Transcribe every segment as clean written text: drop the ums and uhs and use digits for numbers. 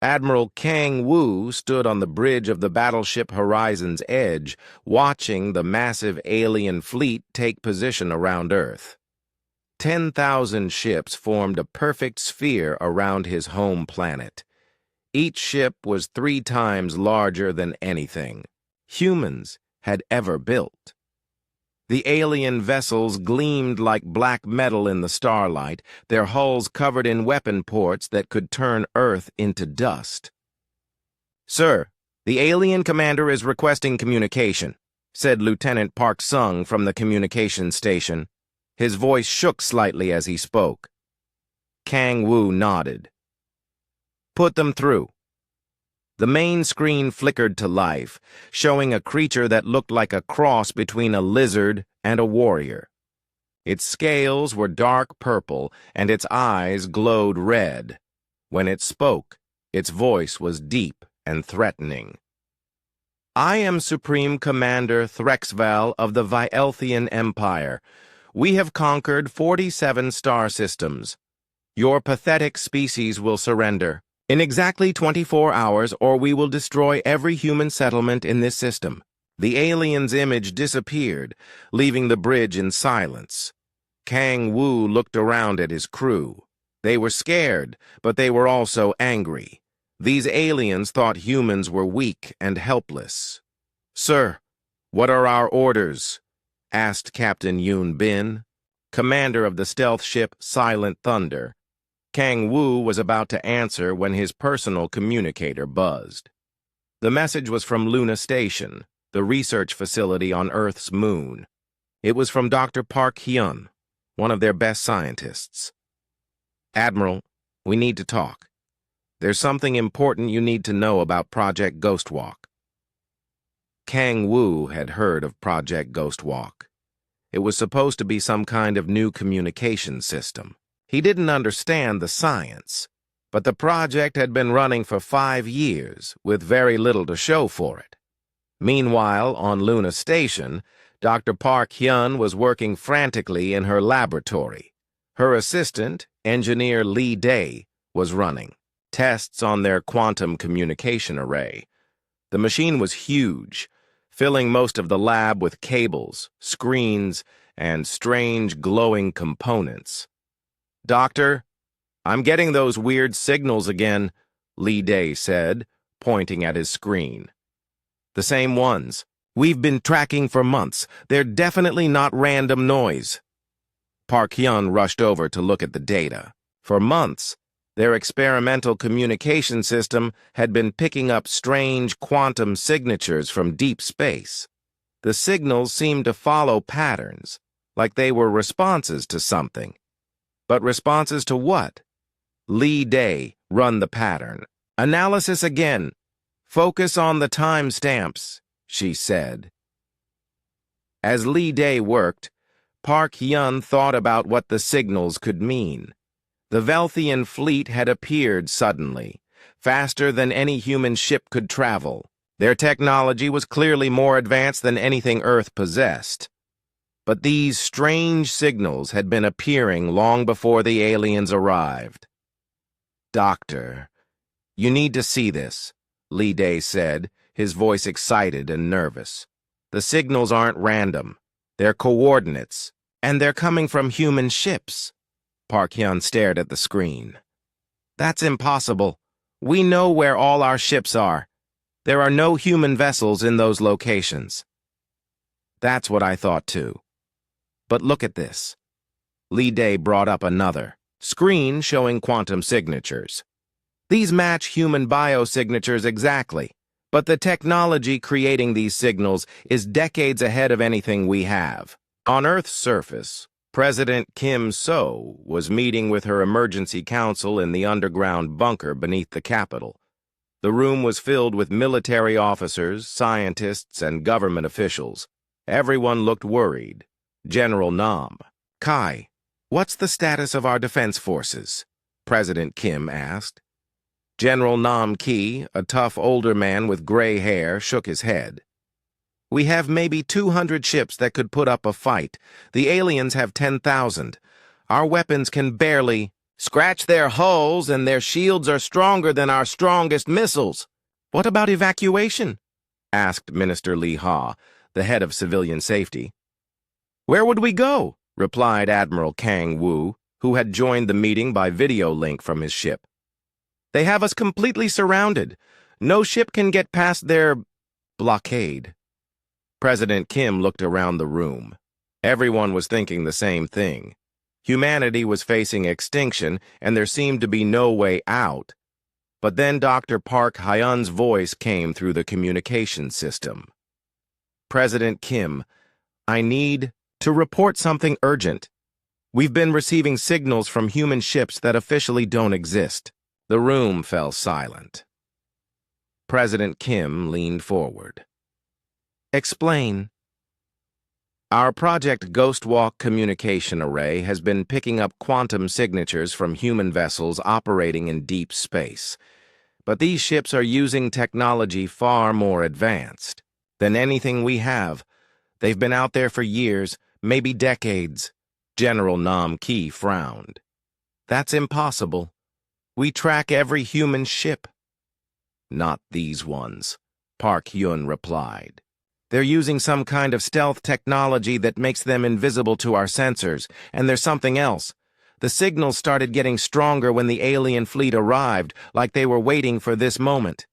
Admiral Kang Wu stood on the bridge of the battleship Horizon's Edge, watching the massive alien fleet take position around Earth. 10,000 ships formed a perfect sphere around his home planet. Each ship was 3 times larger than anything humans had ever built. The alien vessels gleamed like black metal in the starlight, their hulls covered in weapon ports that could turn Earth into dust. "Sir, the alien commander is requesting communication," said Lieutenant Park Sung from the communications station. His voice shook slightly as he spoke. Kang Wu nodded. "Put them through." The main screen flickered to life, showing a creature that looked like a cross between a lizard and a warrior. Its scales were dark purple, and its eyes glowed red. When it spoke, its voice was deep and threatening. "I am Supreme Commander Threxval of the Vielthian Empire. We have conquered 47 star systems. Your pathetic species will surrender in exactly 24 hours, or we will destroy every human settlement in this system." The alien's image disappeared, leaving the bridge in silence. Kang Wu looked around at his crew. They were scared, but they were also angry. These aliens thought humans were weak and helpless. "Sir, what are our orders?" asked Captain Yoon Bin, commander of the stealth ship Silent Thunder. Kang Wu was about to answer when his personal communicator buzzed. The message was from Luna Station, the research facility on Earth's moon. It was from Dr. Park Hyun, one of their best scientists. "Admiral, we need to talk. There's something important you need to know about Project Ghostwalk." Kang Wu had heard of Project Ghostwalk. It was supposed to be some kind of new communication system. He didn't understand the science, but the project had been running for 5 years with very little to show for it. Meanwhile, on Luna Station, Dr. Park Hyun was working frantically in her laboratory. Her assistant, Engineer Lee Day, was running tests on their quantum communication array. The machine was huge, filling most of the lab with cables, screens, and strange glowing components. "Doctor, I'm getting those weird signals again," Lee Day said, pointing at his screen. "The same ones. We've been tracking for months. They're definitely not random noise." Park Hyun rushed over to look at the data. For months, their experimental communication system had been picking up strange quantum signatures from deep space. The signals seemed to follow patterns, like they were responses to something. But responses to what? Lee Day, run the pattern. "Analysis again. Focus on the timestamps," she said. As Lee Day worked, Park Hyun thought about what the signals could mean. The Velthian fleet had appeared suddenly, faster than any human ship could travel. Their technology was clearly more advanced than anything Earth possessed. But these strange signals had been appearing long before the aliens arrived. "Doctor, you need to see this," Lee Day said, his voice excited and nervous. "The signals aren't random. They're coordinates, and they're coming from human ships." Park Hyun stared at the screen. "That's impossible. We know where all our ships are. There are no human vessels in those locations." "That's what I thought too. But look at this." Lee Day brought up another screen showing quantum signatures. "These match human biosignatures exactly, but the technology creating these signals is decades ahead of anything we have." On Earth's surface, President Kim So was meeting with her emergency council in the underground bunker beneath the Capitol. The room was filled with military officers, scientists, and government officials. Everyone looked worried. General Nam. "Kai, what's the status of our defense forces?" President Kim asked. General Nam Ki, a tough older man with gray hair, shook his head. "We have maybe 200 ships that could put up a fight. The aliens have 10,000. Our weapons can barely..." Scratch their hulls and their shields are stronger than our strongest missiles. What about evacuation? Asked Minister Lee Ha, the head of civilian safety. Where would we go? Replied Admiral Kang Wu, who had joined the meeting by video link from his ship. They have us completely surrounded. No ship can get past their blockade. President Kim looked around the room. Everyone was thinking the same thing. Humanity was facing extinction, and there seemed to be no way out. But then Dr. Park Hyun's voice came through the communication system. President Kim, I need to report something urgent. We've been receiving signals from human ships that officially don't exist. The room fell silent. President Kim leaned forward. Explain. Our Project Ghostwalk communication array has been picking up quantum signatures from human vessels operating in deep space. But these ships are using technology far more advanced than anything we have. They've been out there for years, maybe decades. General Nam Ki frowned. That's impossible. We track every human ship. Not these ones, Park Hyun replied. They're using some kind of stealth technology that makes them invisible to our sensors, and there's something else. The signals started getting stronger when the alien fleet arrived, like they were waiting for this moment.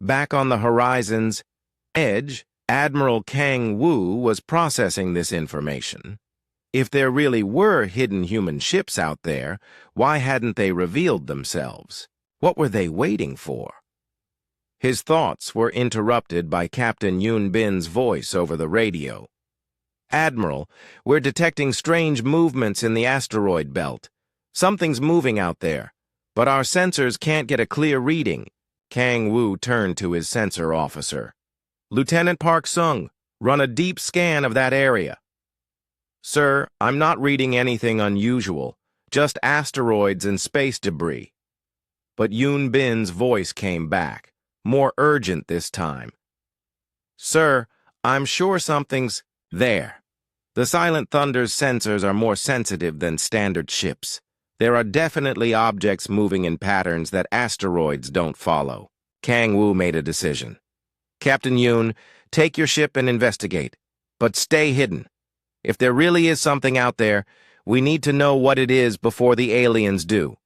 Back on the horizon's edge, Admiral Kang Wu was processing this information. If there really were hidden human ships out there, why hadn't they revealed themselves? What were they waiting for? His thoughts were interrupted by Captain Yoon Bin's voice over the radio. Admiral, we're detecting strange movements in the asteroid belt. Something's moving out there, but our sensors can't get a clear reading. Kang Wu turned to his sensor officer. Lieutenant Park Sung, run a deep scan of that area. Sir, I'm not reading anything unusual, just asteroids and space debris. But Yoon Bin's voice came back, more urgent this time. Sir, I'm sure something's there. The Silent Thunder's sensors are more sensitive than standard ships. There are definitely objects moving in patterns that asteroids don't follow. Kang Wu made a decision. Captain Yoon, take your ship and investigate, but stay hidden. If there really is something out there, we need to know what it is before the aliens do.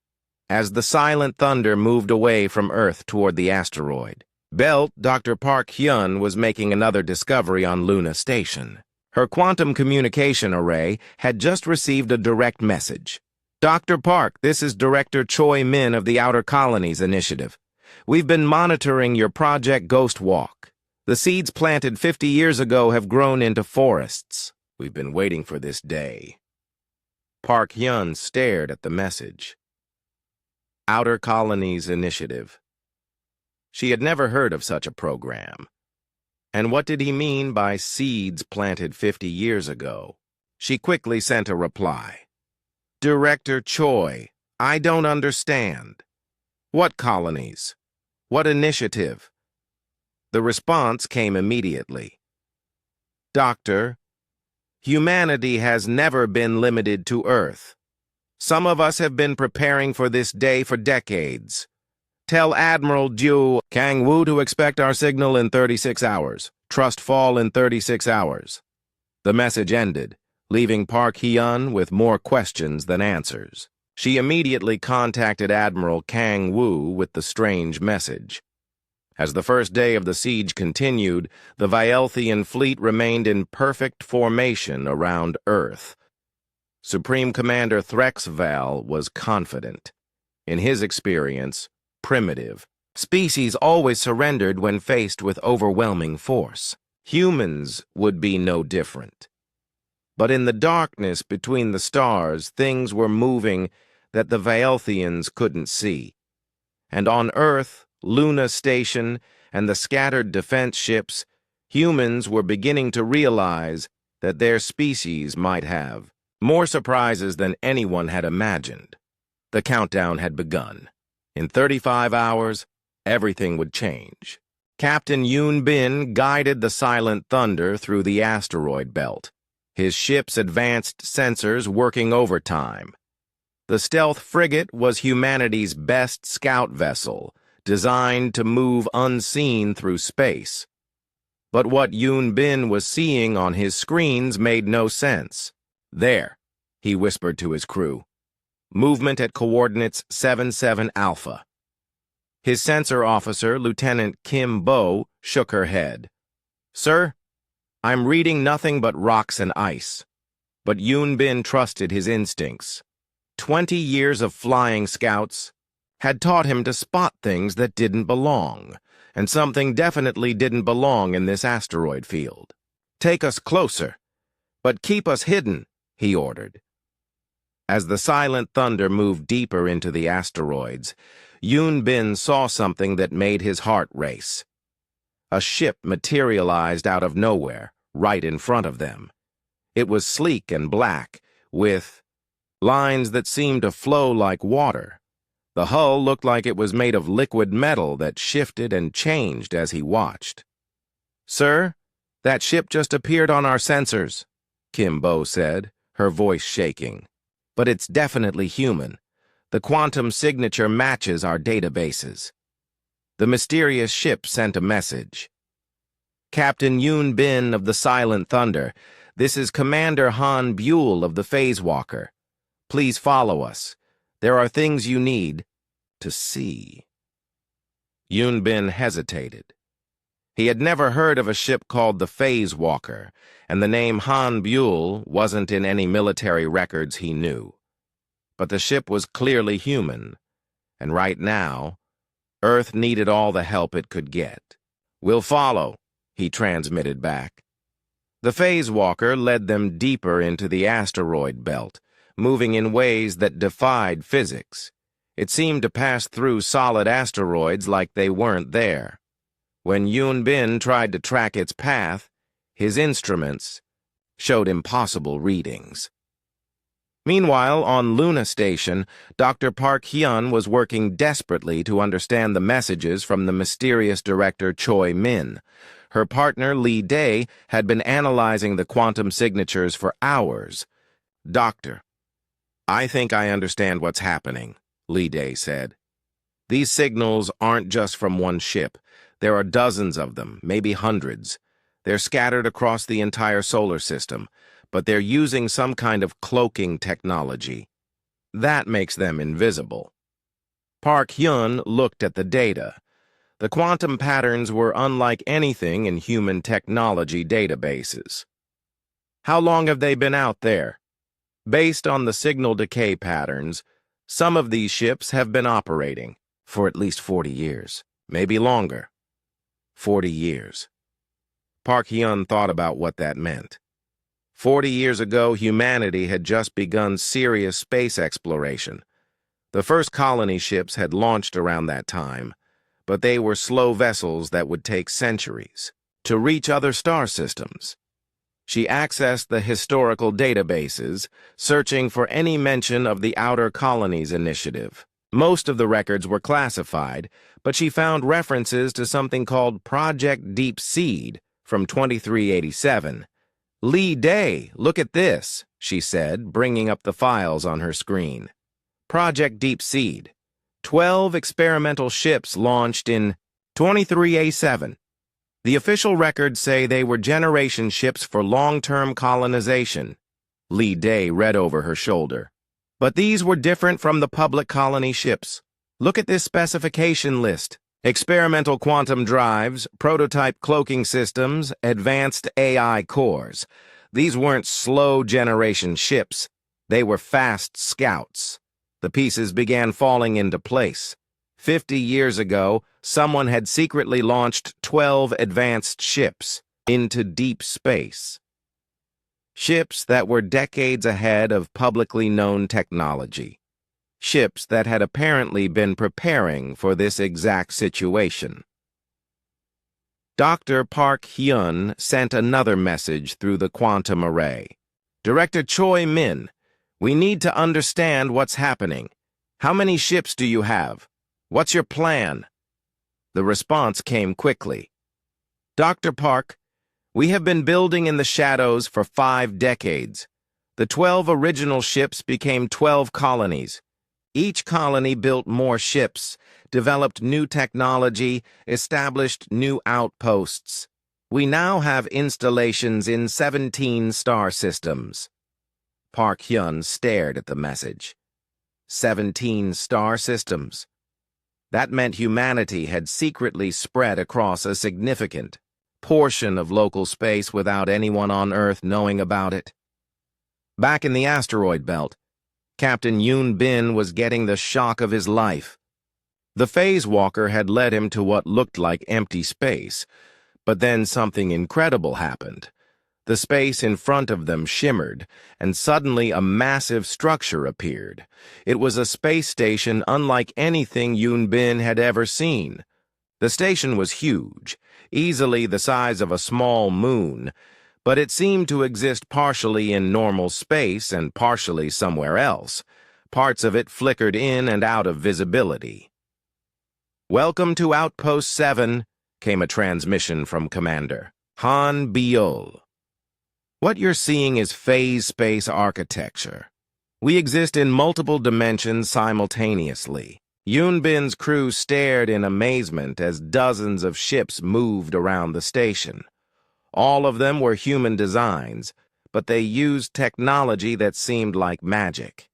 As the Silent Thunder moved away from Earth toward the asteroid belt, Dr. Park Hyun was making another discovery on Luna Station. Her quantum communication array had just received a direct message. Dr. Park, this is Director Choi Min of the Outer Colonies Initiative. We've been monitoring your Project Ghostwalk. The seeds planted 50 years ago have grown into forests. We've been waiting for this day. Park Hyun stared at the message. Outer Colonies Initiative. She had never heard of such a program. And what did he mean by seeds planted 50 years ago? She quickly sent a reply. Director Choi, I don't understand. What colonies? What initiative? The response came immediately. Doctor, humanity has never been limited to Earth. Some of us have been preparing for this day for decades. Tell Admiral Kang Wu to expect our signal in 36 hours. Trust fall in 36 hours. The message ended, leaving Park Hyun with more questions than answers. She immediately contacted Admiral Kang Wu with the strange message. As the first day of the siege continued, the Vielthian fleet remained in perfect formation around Earth. Supreme Commander Threxval was confident. In his experience, primitive species always surrendered when faced with overwhelming force. Humans would be no different. But in the darkness between the stars, things were moving that the Vielthians couldn't see. And on Earth, Luna Station, and the scattered defense ships, humans were beginning to realize that their species might have more surprises than anyone had imagined. The countdown had begun. In 35 hours, everything would change. Captain Yoon Bin guided the Silent Thunder through the asteroid belt, his ship's advanced sensors working overtime. The stealth frigate was humanity's best scout vessel, designed to move unseen through space. But what Yoon Bin was seeing on his screens made no sense. "There," he whispered to his crew. "Movement at coordinates 77 Alpha." His sensor officer, Lieutenant Kim Bo, shook her head. "Sir, I'm reading nothing but rocks and ice." But Yoon Bin trusted his instincts. 20 years of flying scouts had taught him to spot things that didn't belong, and something definitely didn't belong in this asteroid field. "Take us closer, but keep us hidden," he ordered. As the silent thunder moved deeper into the asteroids, Yoon Bin saw something that made his heart race. A ship materialized out of nowhere, right in front of them. It was sleek and black, with lines that seemed to flow like water. The hull looked like it was made of liquid metal that shifted and changed as he watched. "Sir, that ship just appeared on our sensors," Kim Bo said, her voice shaking. "But it's definitely human. The quantum signature matches our databases." The mysterious ship sent a message. "Captain Yoon Bin of the Silent Thunder, this is Commander Han Buell of the Phase Walker. Please follow us. There are things you need to see." Yoon Bin hesitated. He had never heard of a ship called the Phase Walker, and the name Han Buell wasn't in any military records he knew. But the ship was clearly human, and right now, Earth needed all the help it could get. "We'll follow," he transmitted back. The Phase Walker led them deeper into the asteroid belt, moving in ways that defied physics. It seemed to pass through solid asteroids like they weren't there. When Yoon Bin tried to track its path, his instruments showed impossible readings. Meanwhile, on Luna Station, Dr. Park Hyun was working desperately to understand the messages from the mysterious director Choi Min. Her partner, Lee Day, had been analyzing the quantum signatures for hours. "Doctor, I think I understand what's happening," Lee Day said. "These signals aren't just from one ship. There are dozens of them, maybe hundreds. They're scattered across the entire solar system, but they're using some kind of cloaking technology. That makes them invisible." Park Hyun looked at the data. The quantum patterns were unlike anything in human technology databases. "How long have they been out there?" "Based on the signal decay patterns, some of these ships have been operating for at least 40 years, maybe longer." 40 years. Park Hyun thought about what that meant. 40 years ago, humanity had just begun serious space exploration. The first colony ships had launched around that time, but they were slow vessels that would take centuries to reach other star systems. She accessed the historical databases, searching for any mention of the Outer Colonies Initiative. Most of the records were classified, but she found references to something called Project Deep Seed from 2387. "Lee Day, look at this," she said, bringing up the files on her screen. "Project Deep Seed. 12 experimental ships launched in 23A7. The official records say they were generation ships for long-term colonization." Lee Day read over her shoulder. "But these were different from the public colony ships. Look at this specification list. Experimental quantum drives, prototype cloaking systems, advanced AI cores. These weren't slow generation ships. They were fast scouts." The pieces began falling into place. 50 years ago, someone had secretly launched 12 advanced ships into deep space. Ships that were decades ahead of publicly known technology. Ships that had apparently been preparing for this exact situation. Dr. Park Hyun sent another message through the quantum array. "Director Choi Min, we need to understand what's happening. How many ships do you have? What's your plan?" The response came quickly. "Dr. Park, we have been building in the shadows for 5 decades. The 12 original ships became 12 colonies. Each colony built more ships, developed new technology, established new outposts. We now have installations in 17 star systems. Park Hyun stared at the message. 17 star systems. That meant humanity had secretly spread across a significant portion of local space without anyone on Earth knowing about it. Back in the asteroid belt, Captain Yoon Bin was getting the shock of his life. The phase walker had led him to what looked like empty space, but then something incredible happened. The space in front of them shimmered, and suddenly a massive structure appeared. It was a space station unlike anything Yoon Bin had ever seen. The station was huge, easily the size of a small moon, but it seemed to exist partially in normal space and partially somewhere else. Parts of it flickered in and out of visibility. "Welcome to Outpost 7, came a transmission from Commander Han Biol. "What you're seeing is phase space architecture. We exist in multiple dimensions simultaneously." Yoon Bin's crew stared in amazement as dozens of ships moved around the station. All of them were human designs, but they used technology that seemed like magic.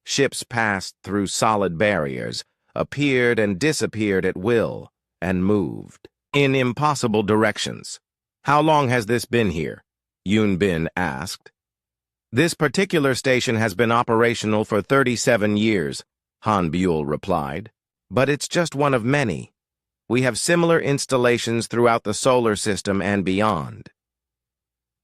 Ships passed through solid barriers, appeared and disappeared at will, and moved in impossible directions. "How long has this been here?" Yoon Bin asked. "This particular station has been operational for 37 years, Han Buell replied. "But it's just one of many. We have similar installations throughout the solar system and beyond."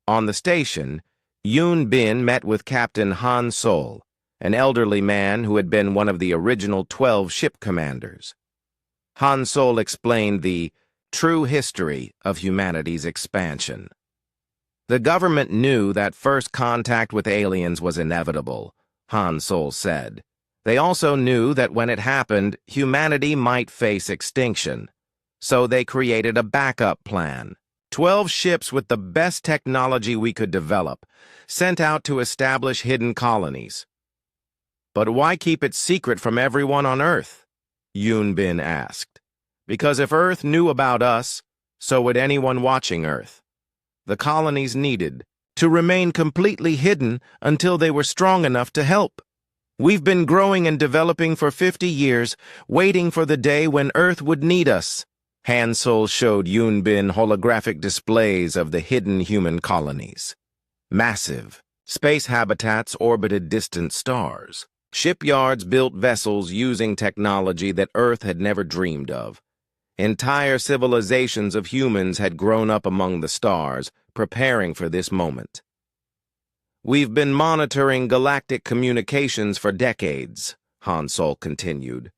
On the station, Yoon Bin met with Captain Han Sol, an elderly man who had been one of the original 12 ship commanders. Han Sol explained the true history of humanity's expansion. "The government knew that first contact with aliens was inevitable," Han Sol said. "They also knew that when it happened, humanity might face extinction. So they created a backup plan. 12 ships with the best technology we could develop, sent out to establish hidden colonies." "But why keep it secret from everyone on Earth?" Yoon Bin asked. "Because if Earth knew about us, so would anyone watching Earth. The colonies needed to remain completely hidden until they were strong enough to help. We've been growing and developing for 50 years, waiting for the day when Earth would need us." Han Sol showed Yoon Bin holographic displays of the hidden human colonies. Massive space habitats orbited distant stars. Shipyards built vessels using technology that Earth had never dreamed of. Entire civilizations of humans had grown up among the stars, preparing for this moment. "We've been monitoring galactic communications for decades," Han Sol continued.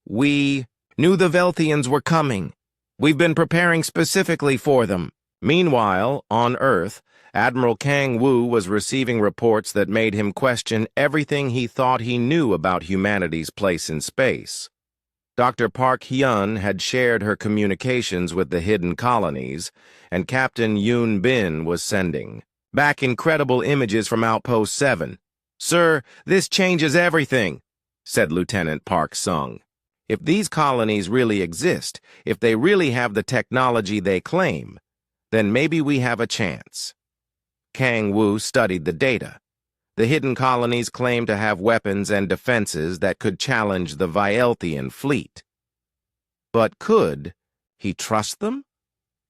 "We knew the Velthians were coming. We've been preparing specifically for them." Meanwhile, on Earth, Admiral Kang Woo was receiving reports that made him question everything he thought he knew about humanity's place in space. Dr. Park Hyun had shared her communications with the hidden colonies, and Captain Yoon Bin was sending back incredible images from Outpost 7. "Sir, this changes everything," said Lieutenant Park Sung. "If these colonies really exist, if they really have the technology they claim, then maybe we have a chance." Kang Woo studied the data. The hidden colonies claimed to have weapons and defenses that could challenge the Vielthian fleet. But could he trust them?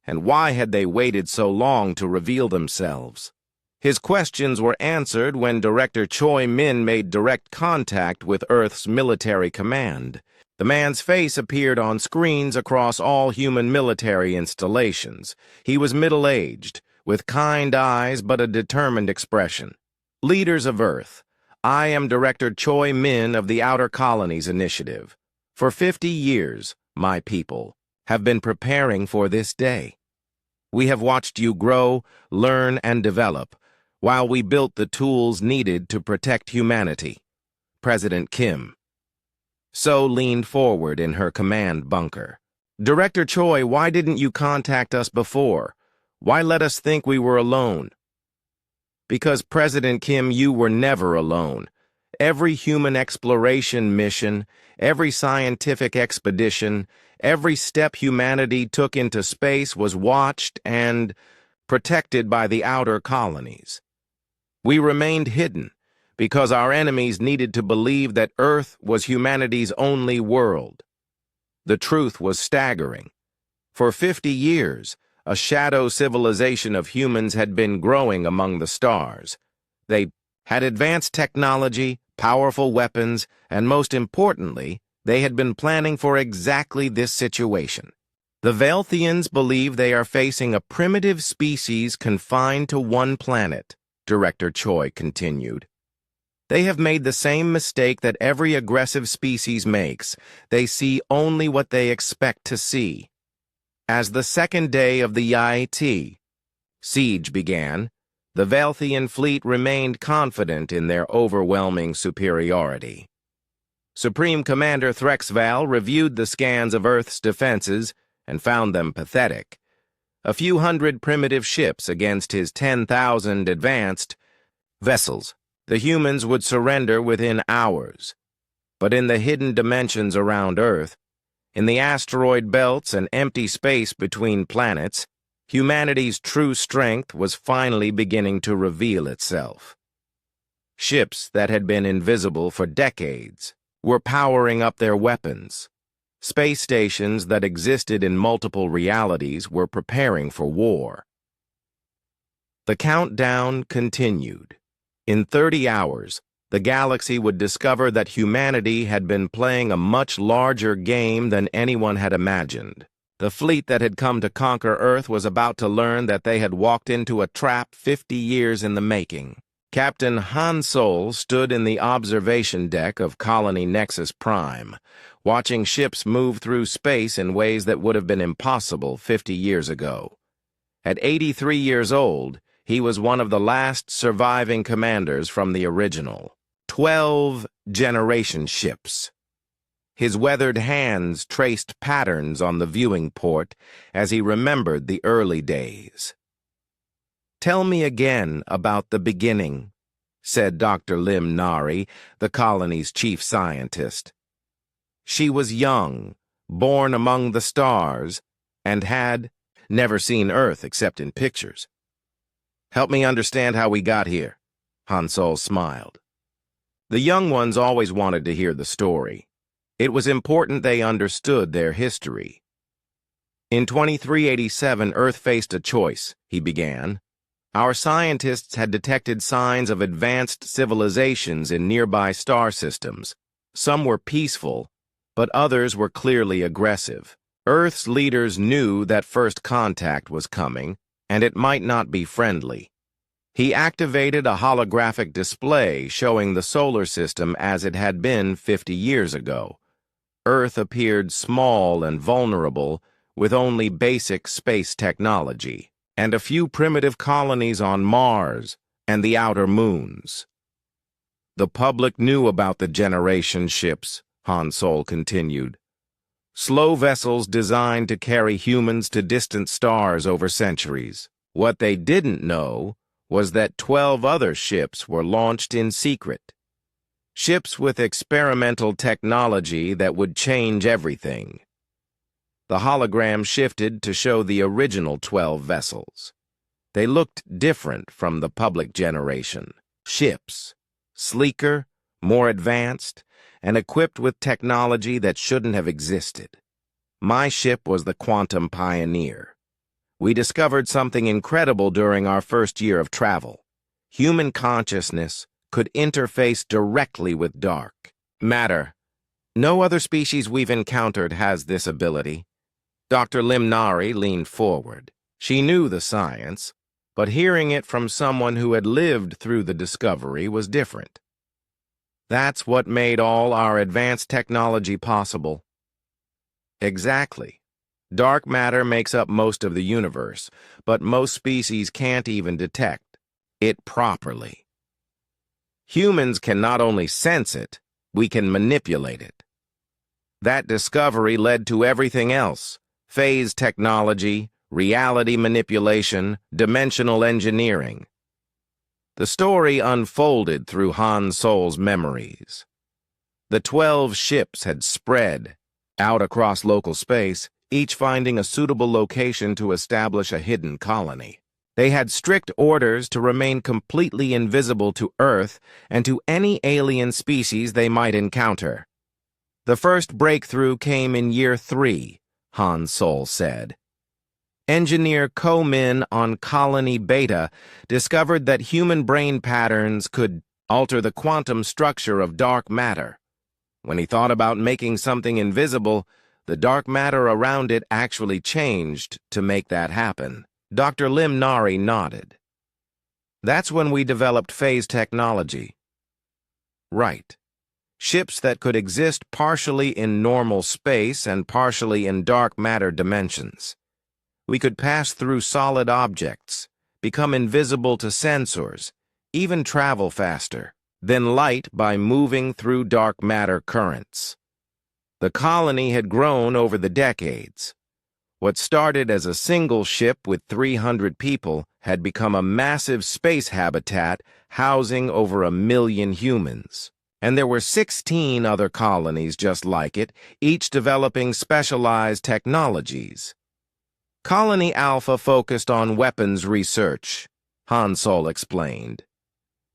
And why had they waited so long to reveal themselves? His questions were answered when Director Choi Min made direct contact with Earth's military command. The man's face appeared on screens across all human military installations. He was middle-aged, with kind eyes but a determined expression. "Leaders of Earth, I am Director Choi Min of the Outer Colonies Initiative. For 50 years, my people have been preparing for this day. We have watched you grow, learn, and develop, while we built the tools needed to protect humanity." President Kim So leaned forward in her command bunker. "Director Choi, why didn't you contact us before? Why let us think we were alone?" Because President Kim, you were never alone. Every human exploration mission, every scientific expedition, every step humanity took into space was watched and protected by the outer colonies. We remained hidden because our enemies needed to believe that Earth was humanity's only world. The truth was staggering. For 50 years, a shadow civilization of humans had been growing among the stars. They had advanced technology, powerful weapons, and most importantly, they had been planning for exactly this situation. The Velthians believe they are facing a primitive species confined to one planet, Director Choi continued. They have made the same mistake that every aggressive species makes. They see only what they expect to see. As the second day of the Yai-Ti siege began, the Velthian fleet remained confident in their overwhelming superiority. Supreme Commander Threxval reviewed the scans of Earth's defenses and found them pathetic. A few hundred primitive ships against his 10,000 advanced vessels. The humans would surrender within hours. But in the hidden dimensions around Earth, in the asteroid belts and empty space between planets, humanity's true strength was finally beginning to reveal itself. Ships that had been invisible for decades were powering up their weapons. Space stations that existed in multiple realities were preparing for war. The countdown continued. In 30 hours, the galaxy would discover that humanity had been playing a much larger game than anyone had imagined. The fleet that had come to conquer Earth was about to learn that they had walked into a trap 50 years in the making. Captain Han Sol stood in the observation deck of Colony Nexus Prime, watching ships move through space in ways that would have been impossible 50 years ago. At 83 years old, he was one of the last surviving commanders from the original 12 generation ships. His weathered hands traced patterns on the viewing port as he remembered the early days. "Tell me again about the beginning," said Dr. Lim Nari, the colony's chief scientist. She was young, born among the stars, and had never seen Earth except in pictures. "Help me understand how we got here," Han Sol smiled. The young ones always wanted to hear the story. It was important they understood their history. "In 2387, Earth faced a choice," he began. "Our scientists had detected signs of advanced civilizations in nearby star systems. Some were peaceful, but others were clearly aggressive. Earth's leaders knew that first contact was coming, and it might not be friendly. He activated a holographic display showing the solar system as it had been 50 years ago. Earth appeared small and vulnerable, with only basic space technology, and a few primitive colonies on Mars and the outer moons. The public knew about the generation ships," Han Sol continued. "Slow vessels designed to carry humans to distant stars over centuries. What they didn't know was that 12 other ships were launched in secret. Ships with experimental technology that would change everything." The hologram shifted to show the original 12 vessels. They looked different from the public generation. Ships, sleeker, more advanced, and equipped with technology that shouldn't have existed. My ship was the Quantum Pioneer. We discovered something incredible during our first year of travel. Human consciousness could interface directly with dark matter. No other species we've encountered has this ability. Dr. Lim Nari leaned forward. She knew the science, but hearing it from someone who had lived through the discovery was different. "That's what made all our advanced technology possible." "Exactly. Dark matter makes up most of the universe, but most species can't even detect it properly. Humans can not only sense it, we can manipulate it. That discovery led to everything else: phase technology, reality manipulation, dimensional engineering." The story unfolded through Han Solo's memories. The 12 ships had spread out across local space, each finding a suitable location to establish a hidden colony. They had strict orders to remain completely invisible to Earth and to any alien species they might encounter. The first breakthrough came in Year 3, Han Solo said. Engineer Ko Min on Colony Beta discovered that human brain patterns could alter the quantum structure of dark matter. When he thought about making something invisible, the dark matter around it actually changed to make that happen. Dr. Lim Nari nodded. That's when we developed phase technology. Right. Ships that could exist partially in normal space and partially in dark matter dimensions. We could pass through solid objects, become invisible to sensors, even travel faster than light by moving through dark matter currents. The colony had grown over the decades. What started as a single ship with 300 people had become a massive space habitat housing over 1 million humans. And there were 16 other colonies just like it, each developing specialized technologies. Colony Alpha focused on weapons research, Han Solo explained.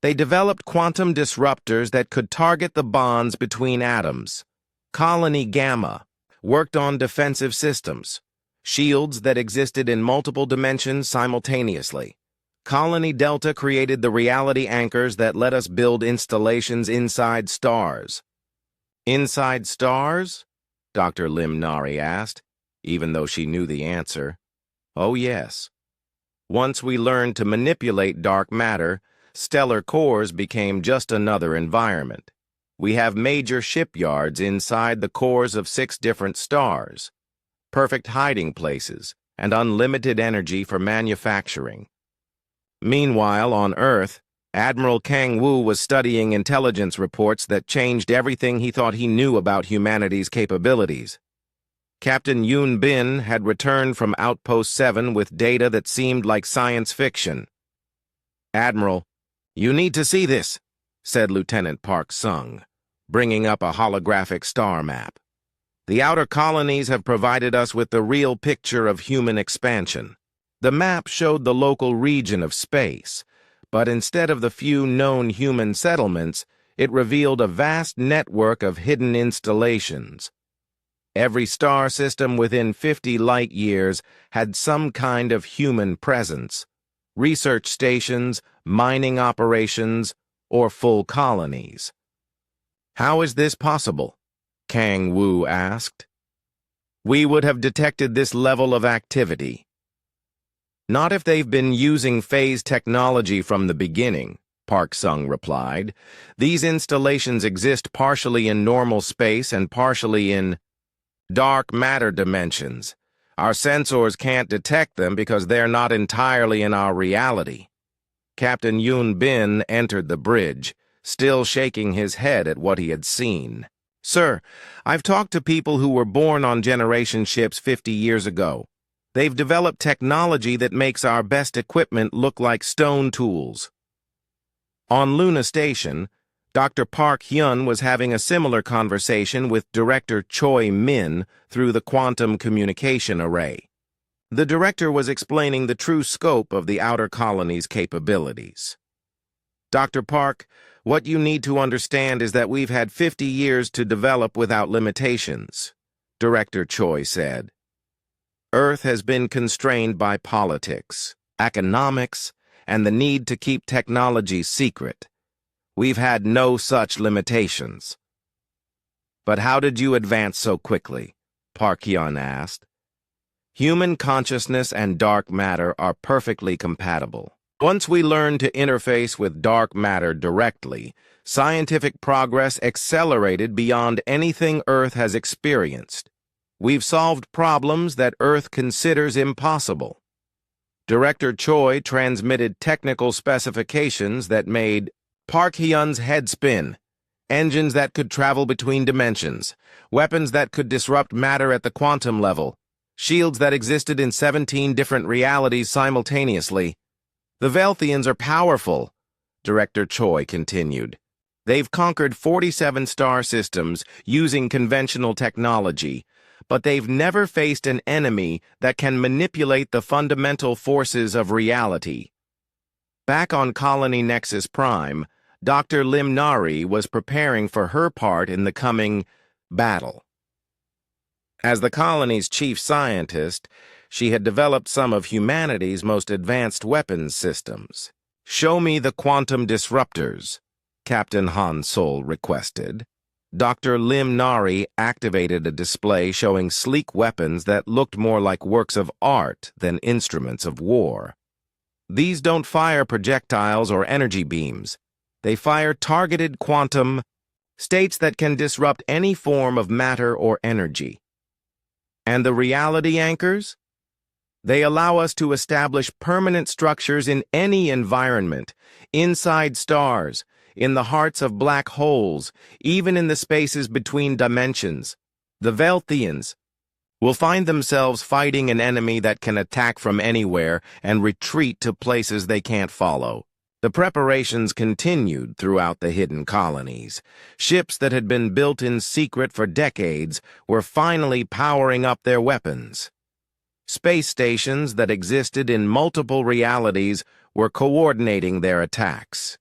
They developed quantum disruptors that could target the bonds between atoms. Colony Gamma worked on defensive systems, shields that existed in multiple dimensions simultaneously. Colony Delta created the reality anchors that let us build installations inside stars. Inside stars? Dr. Lim Nari asked, even though she knew the answer. Oh, yes. Once we learned to manipulate dark matter, stellar cores became just another environment. We have major shipyards inside the cores of 6 different stars, perfect hiding places, and unlimited energy for manufacturing. Meanwhile, on Earth, Admiral Kang Wu was studying intelligence reports that changed everything he thought he knew about humanity's capabilities. Captain Yoon Bin had returned from Outpost 7 with data that seemed like science fiction. "Admiral, you need to see this," said Lieutenant Park Sung, bringing up a holographic star map. "The outer colonies have provided us with the real picture of human expansion." The map showed the local region of space, but instead of the few known human settlements, it revealed a vast network of hidden installations. Every star system within 50 light-years had some kind of human presence, research stations, mining operations, or full colonies. "How is this possible?" Kang Wu asked. "We would have detected this level of activity." "Not if they've been using phase technology from the beginning," Park Sung replied. "These installations exist partially in normal space and partially in dark matter dimensions. Our sensors can't detect them because they're not entirely in our reality." Captain Yoon Bin entered the bridge, still shaking his head at what he had seen. "Sir, I've talked to people who were born on generation ships 50 years ago. They've developed technology that makes our best equipment look like stone tools." On Luna Station, Dr. Park Hyun was having a similar conversation with Director Choi Min through the quantum communication array. The director was explaining the true scope of the outer colony's capabilities. "Dr. Park, what you need to understand is that we've had 50 years to develop without limitations," Director Choi said. "Earth has been constrained by politics, economics, and the need to keep technology secret. We've had no such limitations." "But how did you advance so quickly?" Park Hyun asked. "Human consciousness and dark matter are perfectly compatible. Once we learned to interface with dark matter directly, scientific progress accelerated beyond anything Earth has experienced. We've solved problems that Earth considers impossible." Director Choi transmitted technical specifications that made Park Hyun's head spin. Engines that could travel between dimensions, weapons that could disrupt matter at the quantum level, shields that existed in 17 different realities simultaneously. "The Velthians are powerful, Director Choi continued. They've conquered 47 star systems using conventional technology, but they've never faced an enemy that can manipulate the fundamental forces of reality. Back on Colony Nexus Prime, Dr. Lim Nari was preparing for her part in the coming battle. As the colony's chief scientist, she had developed some of humanity's most advanced weapons systems. "Show me the quantum disruptors," Captain Han Sol requested. Dr. Lim Nari activated a display showing sleek weapons that looked more like works of art than instruments of war. "These don't fire projectiles or energy beams. They fire targeted quantum states that can disrupt any form of matter or energy. And the reality anchors? They allow us to establish permanent structures in any environment, inside stars, in the hearts of black holes, even in the spaces between dimensions. The Velthians will find themselves fighting an enemy that can attack from anywhere and retreat to places they can't follow." The preparations continued throughout the hidden colonies. Ships that had been built in secret for decades were finally powering up their weapons. Space stations that existed in multiple realities were coordinating their attacks.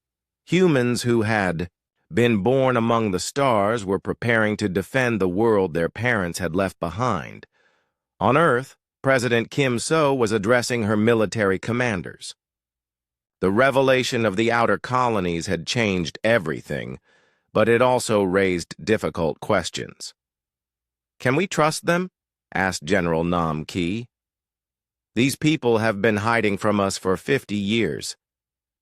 Humans who had been born among the stars were preparing to defend the world their parents had left behind. On Earth, President Kim So was addressing her military commanders. The revelation of the outer colonies had changed everything, but it also raised difficult questions. "Can we trust them?" asked General Nam Ki. "These people have been hiding from us for 50 years.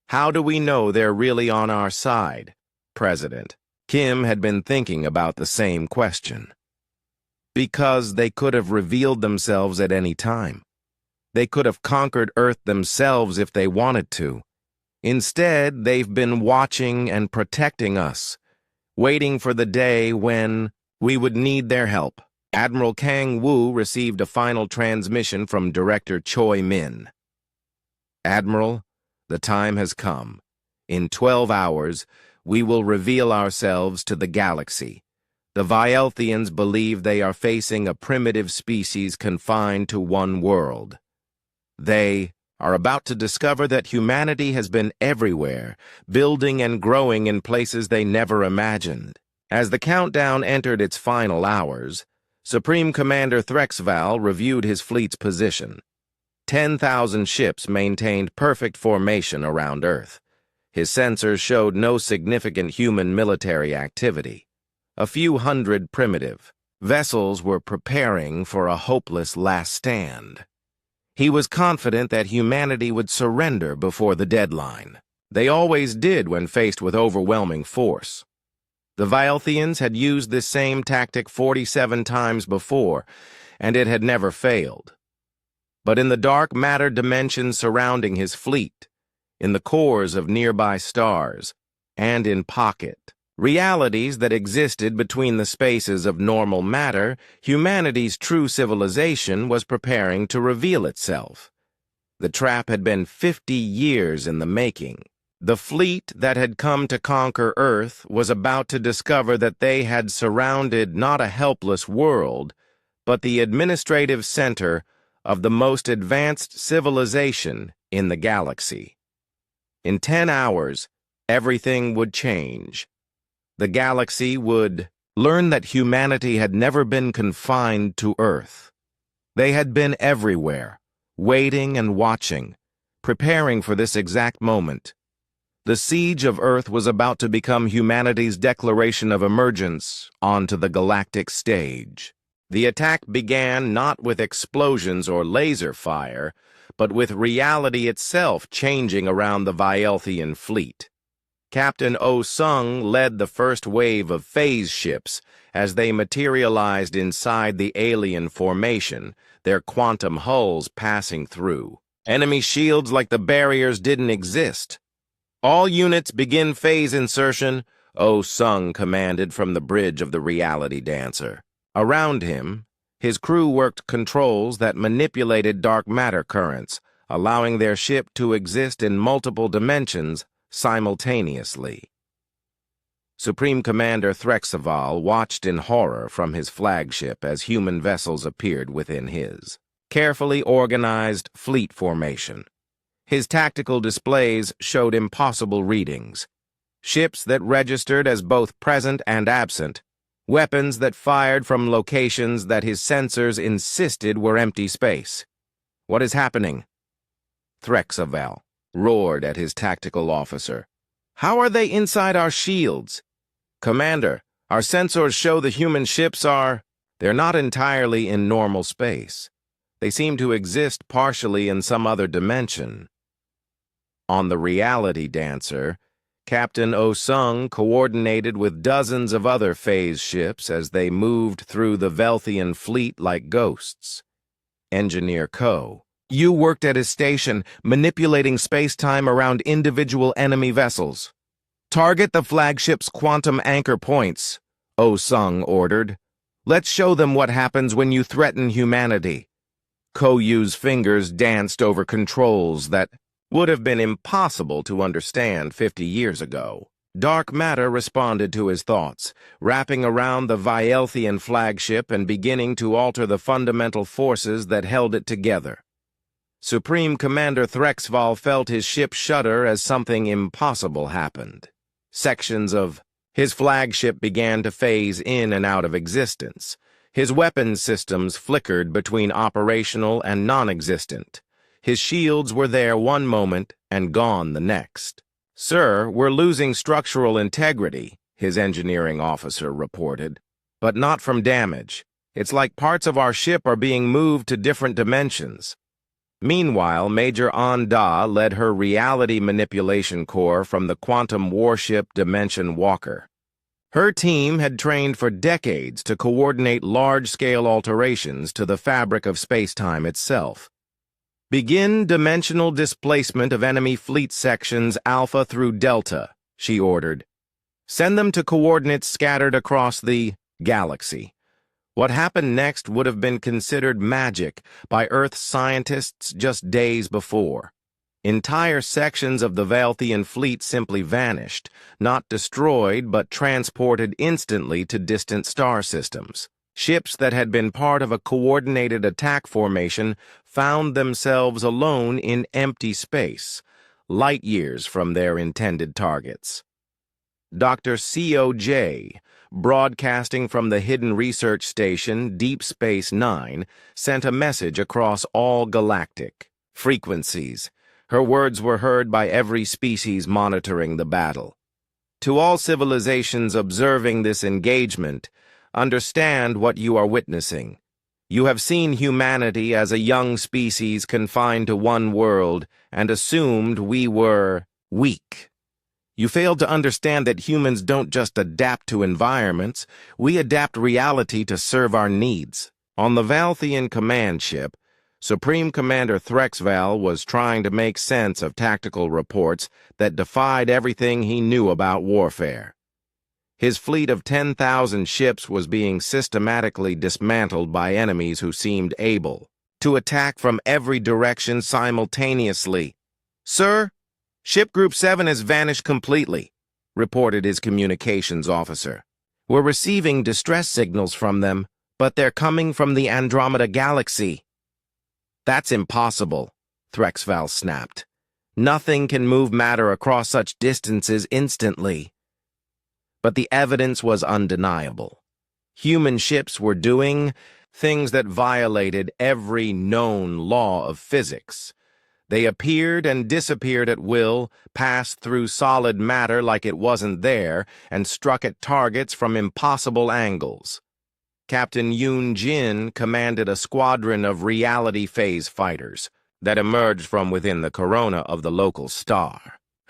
How do we know they're really on our side?" President Kim had been thinking about the same question. "Because they could have revealed themselves at any time. They could have conquered Earth themselves if they wanted to. Instead, they've been watching and protecting us, waiting for the day when we would need their help." Admiral Kang Woo received a final transmission from Director Choi Min. "Admiral, the time has come. In 12 hours, we will reveal ourselves to the galaxy. The Vielthians believe they are facing a primitive species confined to one world. They are about to discover that humanity has been everywhere, building and growing in places they never imagined." As the countdown entered its final hours, Supreme Commander Threxval reviewed his fleet's position. 10,000 ships maintained perfect formation around Earth. His sensors showed no significant human military activity. A few hundred primitive vessels were preparing for a hopeless last stand. He was confident that humanity would surrender before the deadline. They always did when faced with overwhelming force. The Vielthians had used this same tactic 47 times before, and it had never failed. But in the dark matter dimensions surrounding his fleet, in the cores of nearby stars, and in pocket realities that existed between the spaces of normal matter, humanity's true civilization was preparing to reveal itself. The trap had been 50 years in the making. The fleet that had come to conquer Earth was about to discover that they had surrounded not a helpless world, but the administrative center of the most advanced civilization in the galaxy. In 10 hours, everything would change. The galaxy would learn that humanity had never been confined to Earth. They had been everywhere, waiting and watching, preparing for this exact moment. The siege of Earth was about to become humanity's declaration of emergence onto the galactic stage. The attack began not with explosions or laser fire, but with reality itself changing around the Vielthian fleet. Captain Oh Sung led the first wave of phase ships as they materialized inside the alien formation, their quantum hulls passing through. Enemy shields like the barriers didn't exist. "All units begin phase insertion," Oh Sung commanded from the bridge of the reality dancer. Around him, his crew worked controls that manipulated dark matter currents, allowing their ship to exist in multiple dimensions simultaneously. Supreme Commander Threxaval watched in horror from his flagship as human vessels appeared within his carefully organized fleet formation. His tactical displays showed impossible readings. Ships that registered as both present and absent, weapons that fired from locations that his sensors insisted were empty space. "What is happening?" Threxaval roared at his tactical officer. "How are they inside our shields?" "Commander, our sensors show the human ships are... They're not entirely in normal space. They seem to exist partially in some other dimension." On the Reality Dancer, Captain Oh-Sung coordinated with dozens of other phase ships as they moved through the Velthian fleet like ghosts. Engineer Ko, "You worked at his station, manipulating space-time around individual enemy vessels. Target the flagship's quantum anchor points," Oh-Sung ordered. "Let's show them what happens when you threaten humanity." Ko-Yu's fingers danced over controls that would have been impossible to understand 50 years ago. Dark matter responded to his thoughts, wrapping around the Vielthian flagship and beginning to alter the fundamental forces that held it together. Supreme Commander Threxaval felt his ship shudder as something impossible happened. Sections of his flagship began to phase in and out of existence. His weapons systems flickered between operational and non-existent. His shields were there one moment and gone the next. "Sir, we're losing structural integrity," his engineering officer reported. "But not from damage. It's like parts of our ship are being moved to different dimensions." Meanwhile, Major An-Da led her reality manipulation corps from the quantum warship Dimension Walker. Her team had trained for decades to coordinate large-scale alterations to the fabric of space-time itself. "Begin dimensional displacement of enemy fleet sections Alpha through Delta," she ordered. "Send them to coordinates scattered across the galaxy." What happened next would have been considered magic by Earth scientists just days before. Entire sections of the Velthian fleet simply vanished, not destroyed but transported instantly to distant star systems. Ships that had been part of a coordinated attack formation found themselves alone in empty space, light years from their intended targets. Dr. COJ, broadcasting from the hidden research station Deep Space Nine, sent a message across all galactic frequencies. Her words were heard by every species monitoring the battle. "To all civilizations observing this engagement, understand what you are witnessing. You have seen humanity as a young species confined to one world and assumed we were weak. You failed to understand that humans don't just adapt to environments, we adapt reality to serve our needs." On the Velthian command ship, Supreme Commander Threxaval was trying to make sense of tactical reports that defied everything he knew about warfare. His fleet of 10,000 ships was being systematically dismantled by enemies who seemed able to attack from every direction simultaneously. "Sir, Ship Group 7 has vanished completely," reported his communications officer. "We're receiving distress signals from them, but they're coming from the Andromeda Galaxy." "That's impossible," Threxaval snapped. "Nothing can move matter across such distances instantly." But the evidence was undeniable. Human ships were doing things that violated every known law of physics. They appeared and disappeared at will, passed through solid matter like it wasn't there, and struck at targets from impossible angles. Captain Yoon Jin commanded a squadron of reality phase fighters that emerged from within the corona of the local star.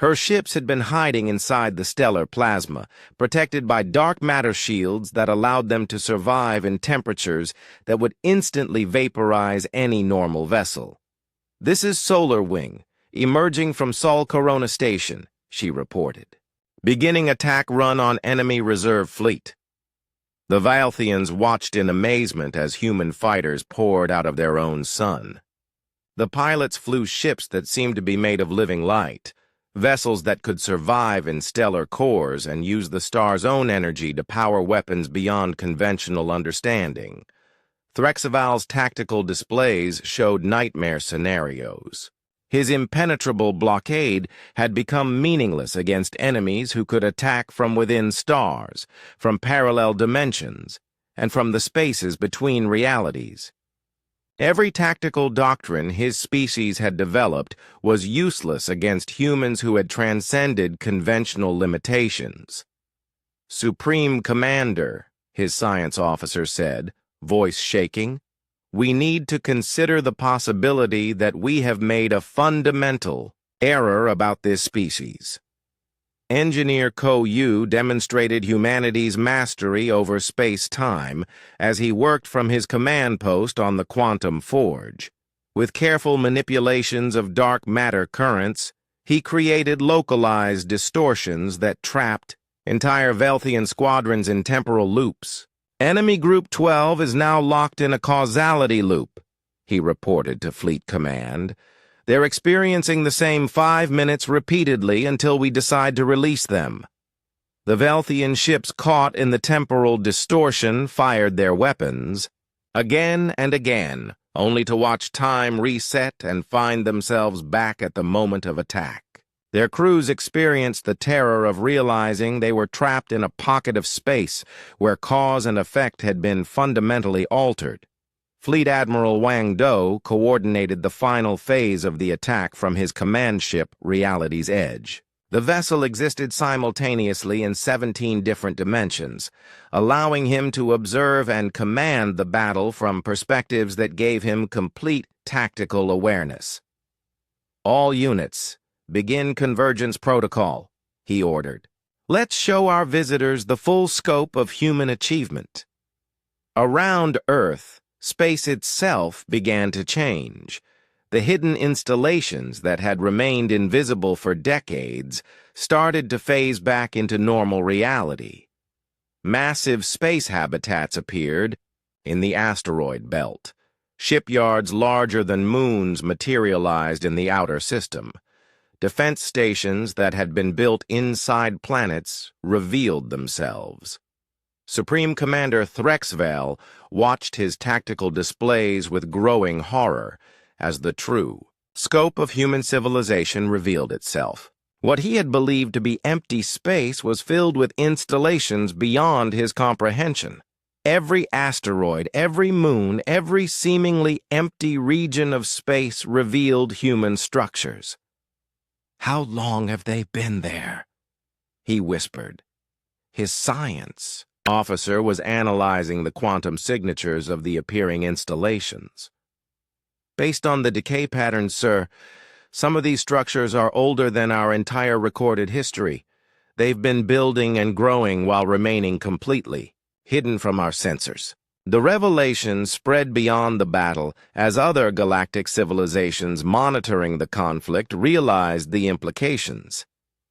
Her ships had been hiding inside the stellar plasma, protected by dark matter shields that allowed them to survive in temperatures that would instantly vaporize any normal vessel. "This is Solar Wing, emerging from Sol Corona Station," she reported. "Beginning attack run on enemy reserve fleet." The Vielthians watched in amazement as human fighters poured out of their own sun. The pilots flew ships that seemed to be made of living light, vessels that could survive in stellar cores and use the star's own energy to power weapons beyond conventional understanding. Threxaval's tactical displays showed nightmare scenarios. His impenetrable blockade had become meaningless against enemies who could attack from within stars, from parallel dimensions, and from the spaces between realities. Every tactical doctrine his species had developed was useless against humans who had transcended conventional limitations. "Supreme Commander," his science officer said, voice shaking, "we need to consider the possibility that we have made a fundamental error about this species." Engineer Ko Yu demonstrated humanity's mastery over space-time as he worked from his command post on the Quantum Forge. With careful manipulations of dark matter currents, he created localized distortions that trapped entire Velthian squadrons in temporal loops. "Enemy Group 12 is now locked in a causality loop," he reported to Fleet Command. "They're experiencing the same 5 minutes repeatedly until we decide to release them." The Velthian ships caught in the temporal distortion fired their weapons again and again, only to watch time reset and find themselves back at the moment of attack. Their crews experienced the terror of realizing they were trapped in a pocket of space where cause and effect had been fundamentally altered. Fleet Admiral Wang Do coordinated the final phase of the attack from his command ship, Reality's Edge. The vessel existed simultaneously in 17 different dimensions, allowing him to observe and command the battle from perspectives that gave him complete tactical awareness. "All units, begin convergence protocol," he ordered. "Let's show our visitors the full scope of human achievement." Around Earth, space itself began to change. The hidden installations that had remained invisible for decades started to phase back into normal reality. Massive space habitats appeared in the asteroid belt. Shipyards larger than moons materialized in the outer system. Defense stations that had been built inside planets revealed themselves. Supreme Commander Threxaval watched his tactical displays with growing horror as the true scope of human civilization revealed itself. What he had believed to be empty space was filled with installations beyond his comprehension. Every asteroid, every moon, every seemingly empty region of space revealed human structures. "How long have they been there?" he whispered. His science officer was analyzing the quantum signatures of the appearing installations. "Based on the decay patterns, sir, some of these structures are older than our entire recorded history. They've been building and growing while remaining completely hidden from our sensors." The revelation spread beyond the battle as other galactic civilizations monitoring the conflict realized the implications.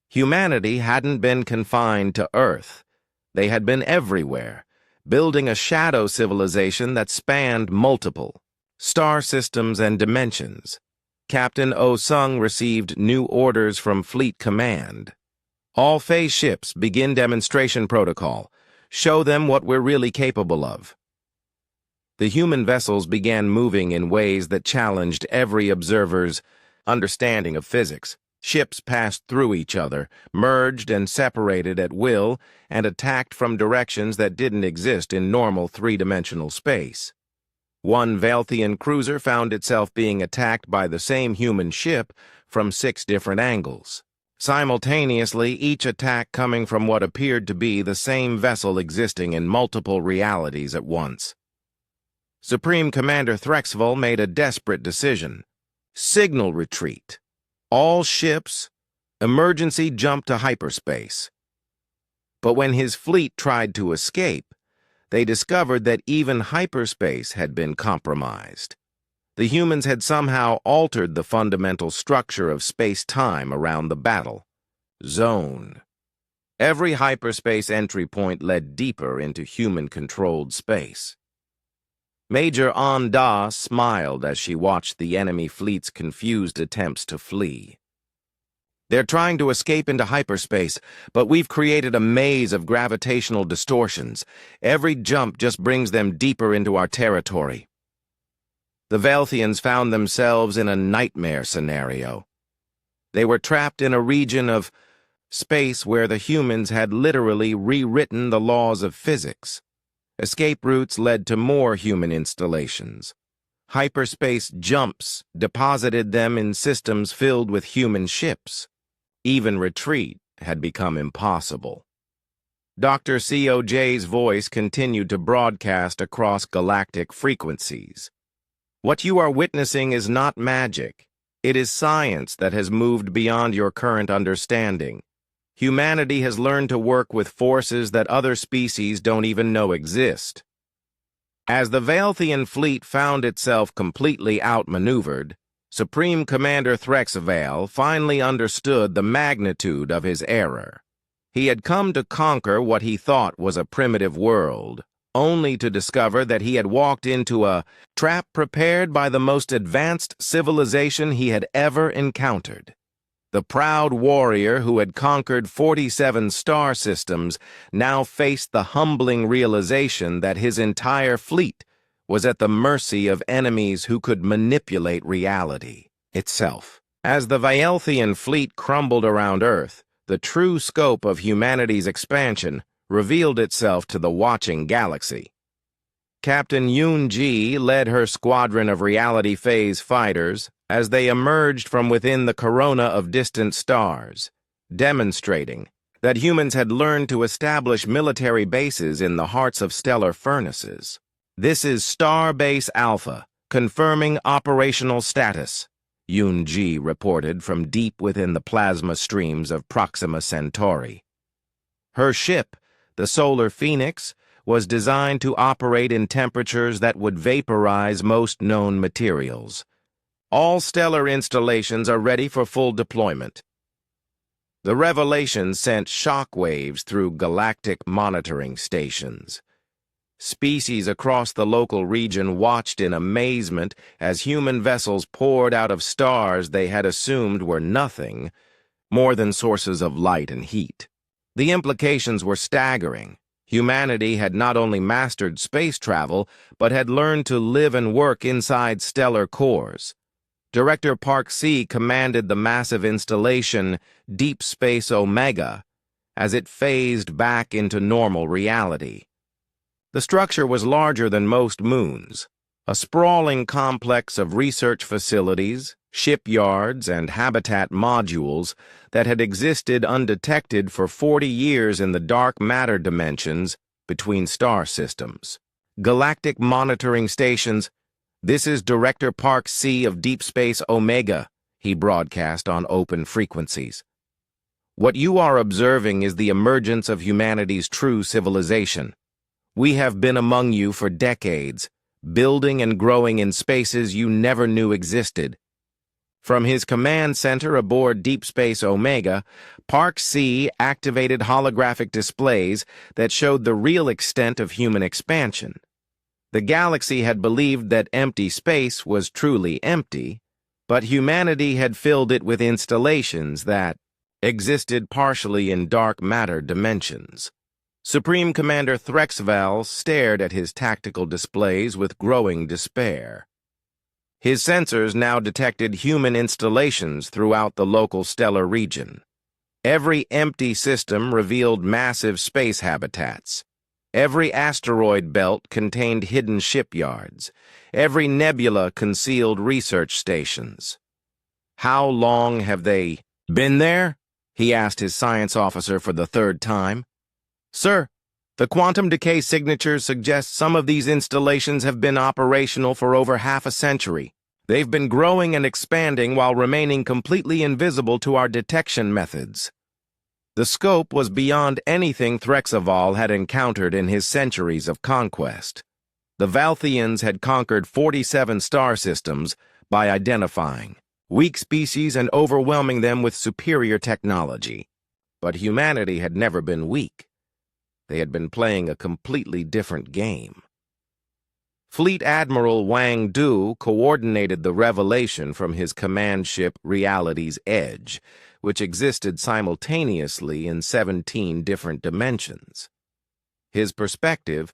Humanity hadn't been confined to Earth. They had been everywhere, building a shadow civilization that spanned multiple star systems and dimensions. Captain Oh Sung received new orders from Fleet Command. "All phase ships begin demonstration protocol. Show them what we're really capable of." The human vessels began moving in ways that challenged every observer's understanding of physics. Ships passed through each other, merged and separated at will, and attacked from directions that didn't exist in normal three-dimensional space. One Velthian cruiser found itself being attacked by the same human ship from 6 different angles. Simultaneously, each attack coming from what appeared to be the same vessel existing in multiple realities at once. Supreme Commander Threxaval made a desperate decision. Signal retreat. All ships, emergency jump to hyperspace. But when his fleet tried to escape, they discovered that even hyperspace had been compromised. The humans had somehow altered the fundamental structure of space-time around the battle zone. Every hyperspace entry point led deeper into human-controlled space. Major An smiled as she watched the enemy fleet's confused attempts to flee. They're trying to escape into hyperspace, but we've created a maze of gravitational distortions. Every jump just brings them deeper into our territory. The Velthians found themselves in a nightmare scenario. They were trapped in a region of space where the humans had literally rewritten the laws of physics. Escape routes led to more human installations. Hyperspace jumps deposited them in systems filled with human ships. Even retreat had become impossible. Dr. COJ's voice continued to broadcast across galactic frequencies. What you are witnessing is not magic. It is science that has moved beyond your current understanding. Humanity has learned to work with forces that other species don't even know exist. As the Velthian fleet found itself completely outmaneuvered, Supreme Commander Threxval finally understood the magnitude of his error. He had come to conquer what he thought was a primitive world, only to discover that he had walked into a trap prepared by the most advanced civilization he had ever encountered. The proud warrior who had conquered 47 star systems now faced the humbling realization that his entire fleet was at the mercy of enemies who could manipulate reality itself. As the Velthian fleet crumbled around Earth, the true scope of humanity's expansion revealed itself to the watching galaxy. Captain Yoon-ji led her squadron of reality phase fighters as they emerged from within the corona of distant stars, demonstrating that humans had learned to establish military bases in the hearts of stellar furnaces. "This is Starbase Alpha, confirming operational status," Yoon-ji reported from deep within the plasma streams of Proxima Centauri. Her ship, the Solar Phoenix, was designed to operate in temperatures that would vaporize most known materials. All stellar installations are ready for full deployment. The revelation sent shockwaves through galactic monitoring stations. Species across the local region watched in amazement as human vessels poured out of stars they had assumed were nothing more than sources of light and heat. The implications were staggering. Humanity had not only mastered space travel, but had learned to live and work inside stellar cores. Director Park C commanded the massive installation Deep Space Omega as it phased back into normal reality. The structure was larger than most moons, a sprawling complex of research facilities, shipyards, and habitat modules that had existed undetected for 40 years in the dark matter dimensions between star systems. Galactic monitoring stations. "This is Director Park C of Deep Space Omega," he broadcast on open frequencies. "What you are observing is the emergence of humanity's true civilization. We have been among you for decades, building and growing in spaces you never knew existed." From his command center aboard Deep Space Omega, Park C activated holographic displays that showed the real extent of human expansion. The galaxy had believed that empty space was truly empty, but humanity had filled it with installations that existed partially in dark matter dimensions. Supreme Commander Threxval stared at his tactical displays with growing despair. His sensors now detected human installations throughout the local stellar region. Every empty system revealed massive space habitats. Every asteroid belt contained hidden shipyards. Every nebula concealed research stations. "How long have they been there?" he asked his science officer for the third time. "Sir, the quantum decay signatures suggest some of these installations have been operational for over half a century. They've been growing and expanding while remaining completely invisible to our detection methods." The scope was beyond anything Threxval had encountered in his centuries of conquest. The Velthians had conquered 47 star systems by identifying weak species and overwhelming them with superior technology. But humanity had never been weak. They had been playing a completely different game. Fleet Admiral Wang Du coordinated the revelation from his command ship Reality's Edge, which existed simultaneously in 17 different dimensions. His perspective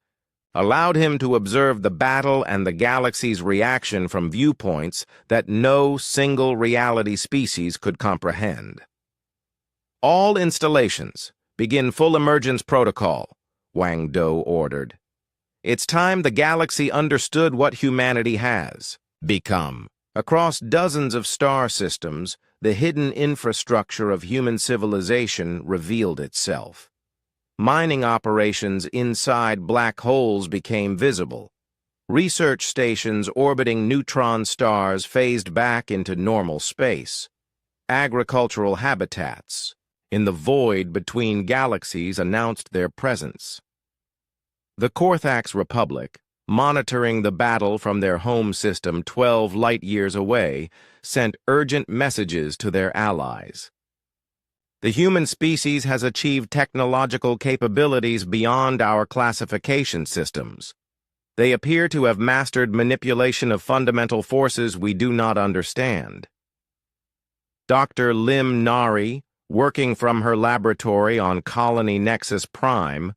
allowed him to observe the battle and the galaxy's reaction from viewpoints that no single reality species could comprehend. "All installations, begin full emergence protocol," Wang Do ordered. "It's time the galaxy understood what humanity has become." Across dozens of star systems, the hidden infrastructure of human civilization revealed itself. Mining operations inside black holes became visible. Research stations orbiting neutron stars phased back into normal space. Agricultural habitats in the void between galaxies announced their presence. The Korthax Republic, monitoring the battle from their home system 12 light-years away, sent urgent messages to their allies. "The human species has achieved technological capabilities beyond our classification systems. They appear to have mastered manipulation of fundamental forces we do not understand." Dr. Lim Nari, working from her laboratory on Colony Nexus Prime,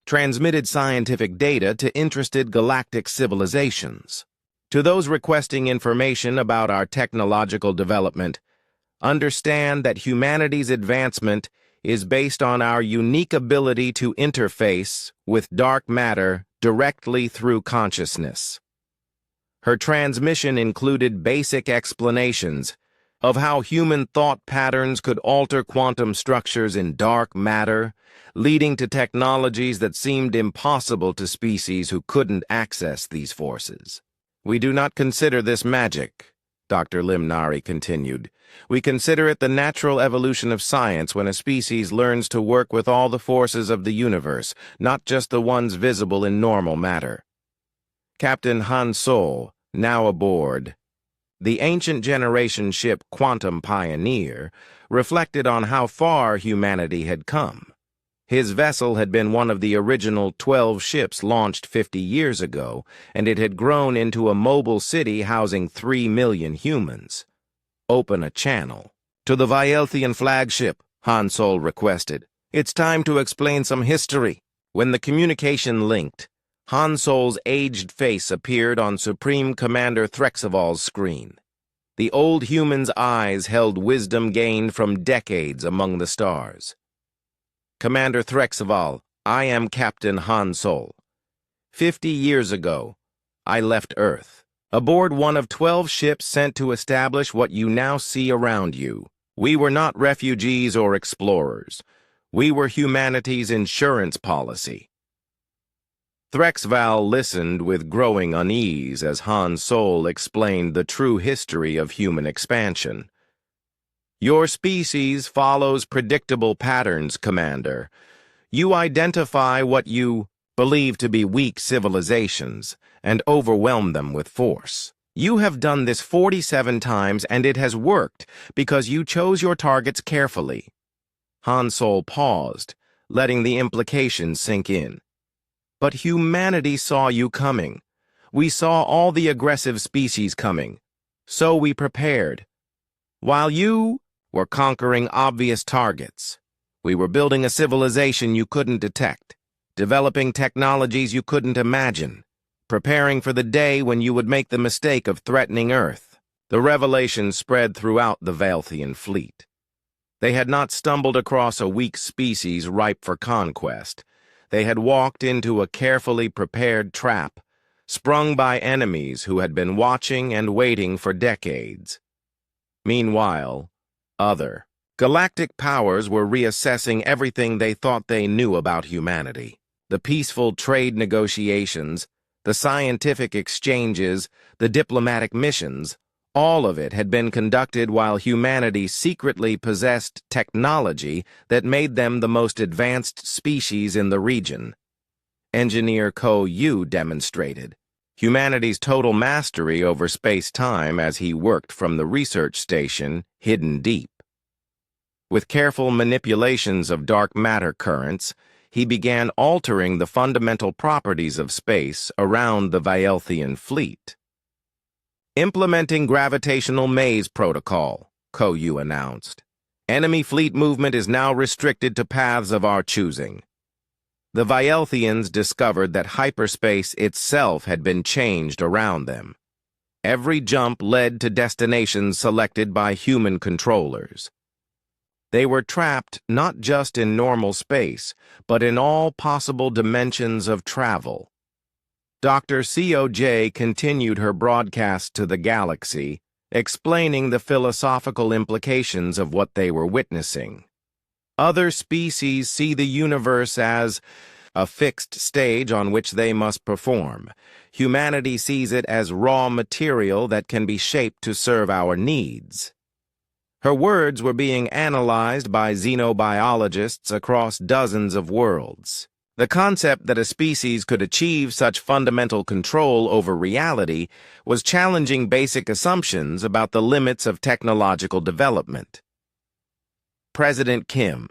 transmitted scientific data to interested galactic civilizations. "To those requesting information about our technological development, understand that humanity's advancement is based on our unique ability to interface with dark matter directly through consciousness." Her transmission included basic explanations of how human thought patterns could alter quantum structures in dark matter, leading to technologies that seemed impossible to species who couldn't access these forces. "We do not consider this magic," Dr. Limnari continued. "We consider it the natural evolution of science when a species learns to work with all the forces of the universe, not just the ones visible in normal matter." Captain Han Sol, now aboard, the ancient generation ship Quantum Pioneer, reflected on how far humanity had come. His vessel had been one of the original 12 ships launched 50 years ago, and it had grown into a mobile city housing 3 million humans. "Open a channel." "To the Vielthian flagship," Han Sol requested. "It's time to explain some history." When the communication linked, Han Sol's aged face appeared on Supreme Commander Threxaval's screen. The old human's eyes held wisdom gained from decades among the stars. "Commander Threxaval, I am Captain Han Sol. 50 years ago, I left Earth, aboard one of 12 ships sent to establish what you now see around you. We were not refugees or explorers. We were humanity's insurance policy." Threxval listened with growing unease as Han Sol explained the true history of human expansion. "Your species follows predictable patterns, Commander. You identify what you believe to be weak civilizations and overwhelm them with force. You have done this 47 times and it has worked because you chose your targets carefully." Han Sol paused, letting the implications sink in. "But humanity saw you coming. We saw all the aggressive species coming. So we prepared. While you were conquering obvious targets, we were building a civilization you couldn't detect, developing technologies you couldn't imagine, preparing for the day when you would make the mistake of threatening Earth." The revelation spread throughout the Valthian fleet. They had not stumbled across a weak species ripe for conquest. They had walked into a carefully prepared trap, sprung by enemies who had been watching and waiting for decades. Meanwhile, other galactic powers were reassessing everything they thought they knew about humanity. The peaceful trade negotiations, the scientific exchanges, the diplomatic missions, all of it had been conducted while humanity secretly possessed technology that made them the most advanced species in the region. Engineer Ko Yu demonstrated humanity's total mastery over space-time as he worked from the research station hidden deep. With careful manipulations of dark matter currents, he began altering the fundamental properties of space around the Vielthian fleet. "Implementing gravitational maze protocol," Ko Yu announced. Enemy fleet movement is now restricted to paths of our choosing. The Vielthians discovered that hyperspace itself had been changed around them. Every jump led to destinations selected by human controllers. They were trapped not just in normal space, but in all possible dimensions of travel. Dr. COJ continued her broadcast to the galaxy, explaining the philosophical implications of what they were witnessing. Other species see the universe as a fixed stage on which they must perform. Humanity sees it as raw material that can be shaped to serve our needs. Her words were being analyzed by xenobiologists across dozens of worlds. The concept that a species could achieve such fundamental control over reality was challenging basic assumptions about the limits of technological development. President Kim,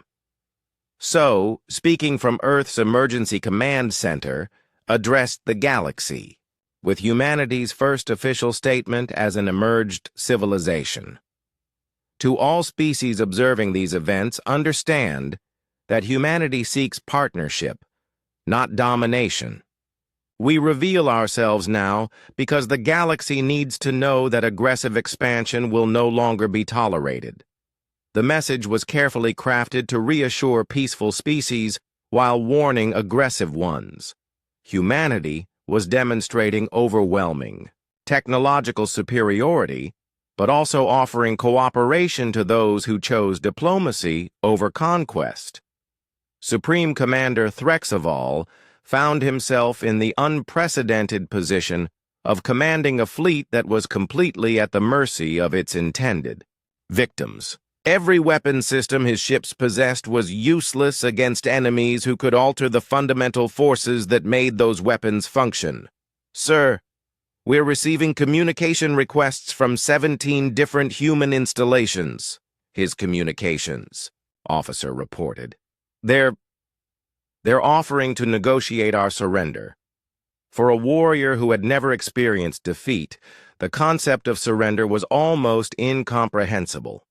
speaking from Earth's Emergency Command Center, addressed the galaxy, with humanity's first official statement as an emerged civilization. To all species observing these events, understand that humanity seeks partnership, not domination. We reveal ourselves now because the galaxy needs to know that aggressive expansion will no longer be tolerated. The message was carefully crafted to reassure peaceful species while warning aggressive ones. Humanity was demonstrating overwhelming technological superiority, but also offering cooperation to those who chose diplomacy over conquest. Supreme Commander Threxaval found himself in the unprecedented position of commanding a fleet that was completely at the mercy of its intended victims. Every weapon system his ships possessed was useless against enemies who could alter the fundamental forces that made those weapons function. Sir, we're receiving communication requests from 17 different human installations, his communications officer reported. They're offering to negotiate our surrender. For a warrior who had never experienced defeat, the concept of surrender was almost incomprehensible.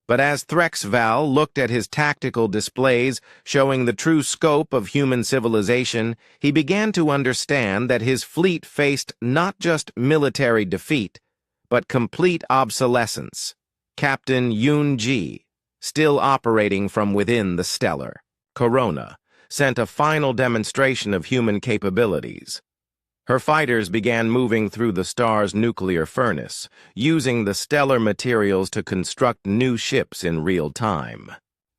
But as Threxval looked at his tactical displays showing the true scope of human civilization, he began to understand that his fleet faced not just military defeat, but complete obsolescence. Captain Yoon-ji, still operating from within the stellar Corona, sent a final demonstration of human capabilities. Her fighters began moving through the star's nuclear furnace, using the stellar materials to construct new ships in real time.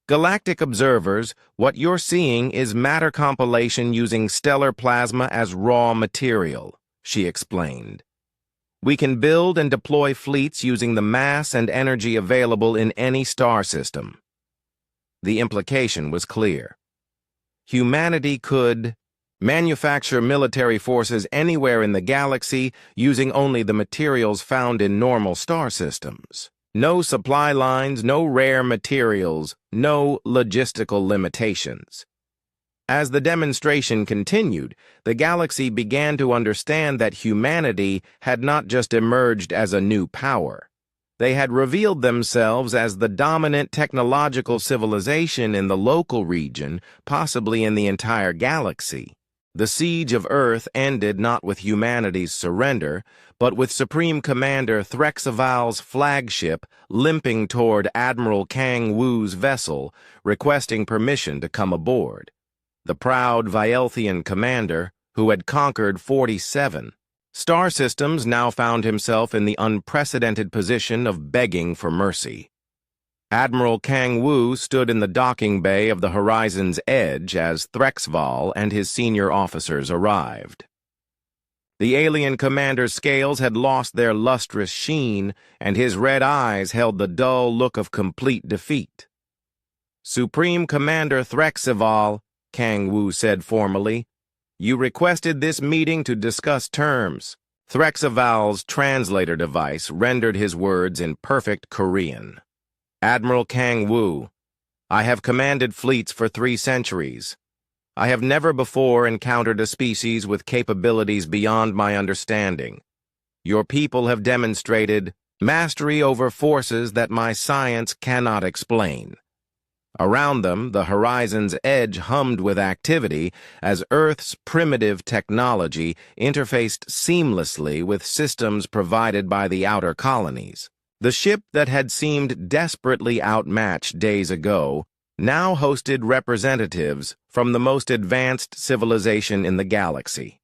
Galactic observers, what you're seeing is matter compilation using stellar plasma as raw material, she explained. We can build and deploy fleets using the mass and energy available in any star system. The implication was clear. Humanity could manufacture military forces anywhere in the galaxy using only the materials found in normal star systems. No supply lines, no rare materials, no logistical limitations. As the demonstration continued, the galaxy began to understand that humanity had not just emerged as a new power. They had revealed themselves as the dominant technological civilization in the local region, possibly in the entire galaxy. The siege of Earth ended not with humanity's surrender, but with Supreme Commander Threxaval's flagship limping toward Admiral Kang Wu's vessel, requesting permission to come aboard. The proud Vielthian commander, who had conquered 47 star systems, now found himself in the unprecedented position of begging for mercy. Admiral Kang Wu stood in the docking bay of the Horizon's Edge as Threxval and his senior officers arrived. The alien commander's scales had lost their lustrous sheen, and his red eyes held the dull look of complete defeat. Supreme Commander Threxaval, Kang Wu said formally, you requested this meeting to discuss terms. Threxaval's translator device rendered his words in perfect Korean. Admiral Kang Wu, I have commanded fleets for 3 centuries. I have never before encountered a species with capabilities beyond my understanding. Your people have demonstrated Mastery over forces that my science cannot explain. Around them, the horizon's edge hummed with activity as Earth's primitive technology interfaced seamlessly with systems provided by the outer colonies. The ship that had seemed desperately outmatched days ago now hosted representatives from the most advanced civilization in the galaxy.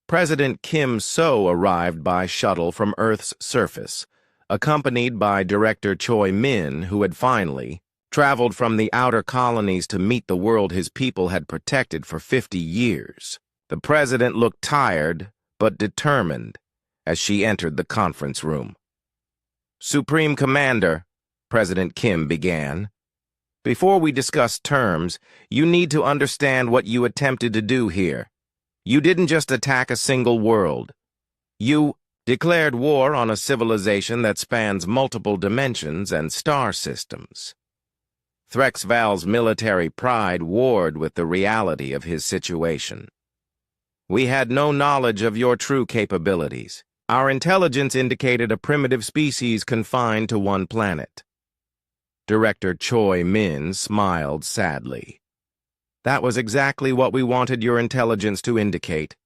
President Kim So arrived by shuttle from Earth's surface, accompanied by Director Choi Min, who had finally traveled from the outer colonies to meet the world his people had protected for 50 years. The president looked tired but determined as she entered the conference room. "Supreme Commander," President Kim began, "before we discuss terms, you need to understand what you attempted to do here. You didn't just attack a single world. You declared war on a civilization that spans multiple dimensions and star systems." Threx Val's military pride warred with the reality of his situation. "We had no knowledge of your true capabilities. Our intelligence indicated a primitive species confined to one planet." Director Choi Min smiled sadly. "That was exactly what we wanted your intelligence to indicate.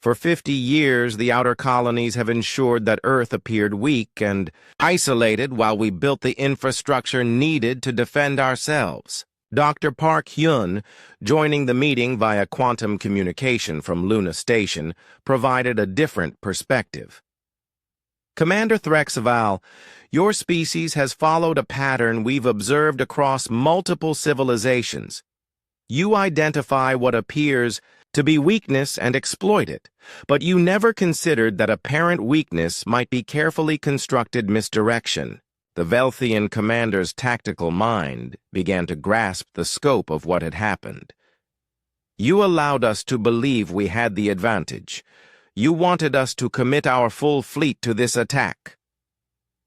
For 50 years, the outer colonies have ensured that Earth appeared weak and isolated while we built the infrastructure needed to defend ourselves." Dr. Park Hyun, joining the meeting via quantum communication from Luna Station, provided a different perspective. "Commander Threx Val, your species has followed a pattern we've observed across multiple civilizations. You identify what appears to be weakness and exploit it, but you never considered that apparent weakness might be carefully constructed misdirection." The Velthian commander's tactical mind began to grasp the scope of what had happened. "You allowed us to believe we had the advantage. You wanted us to commit our full fleet to this attack.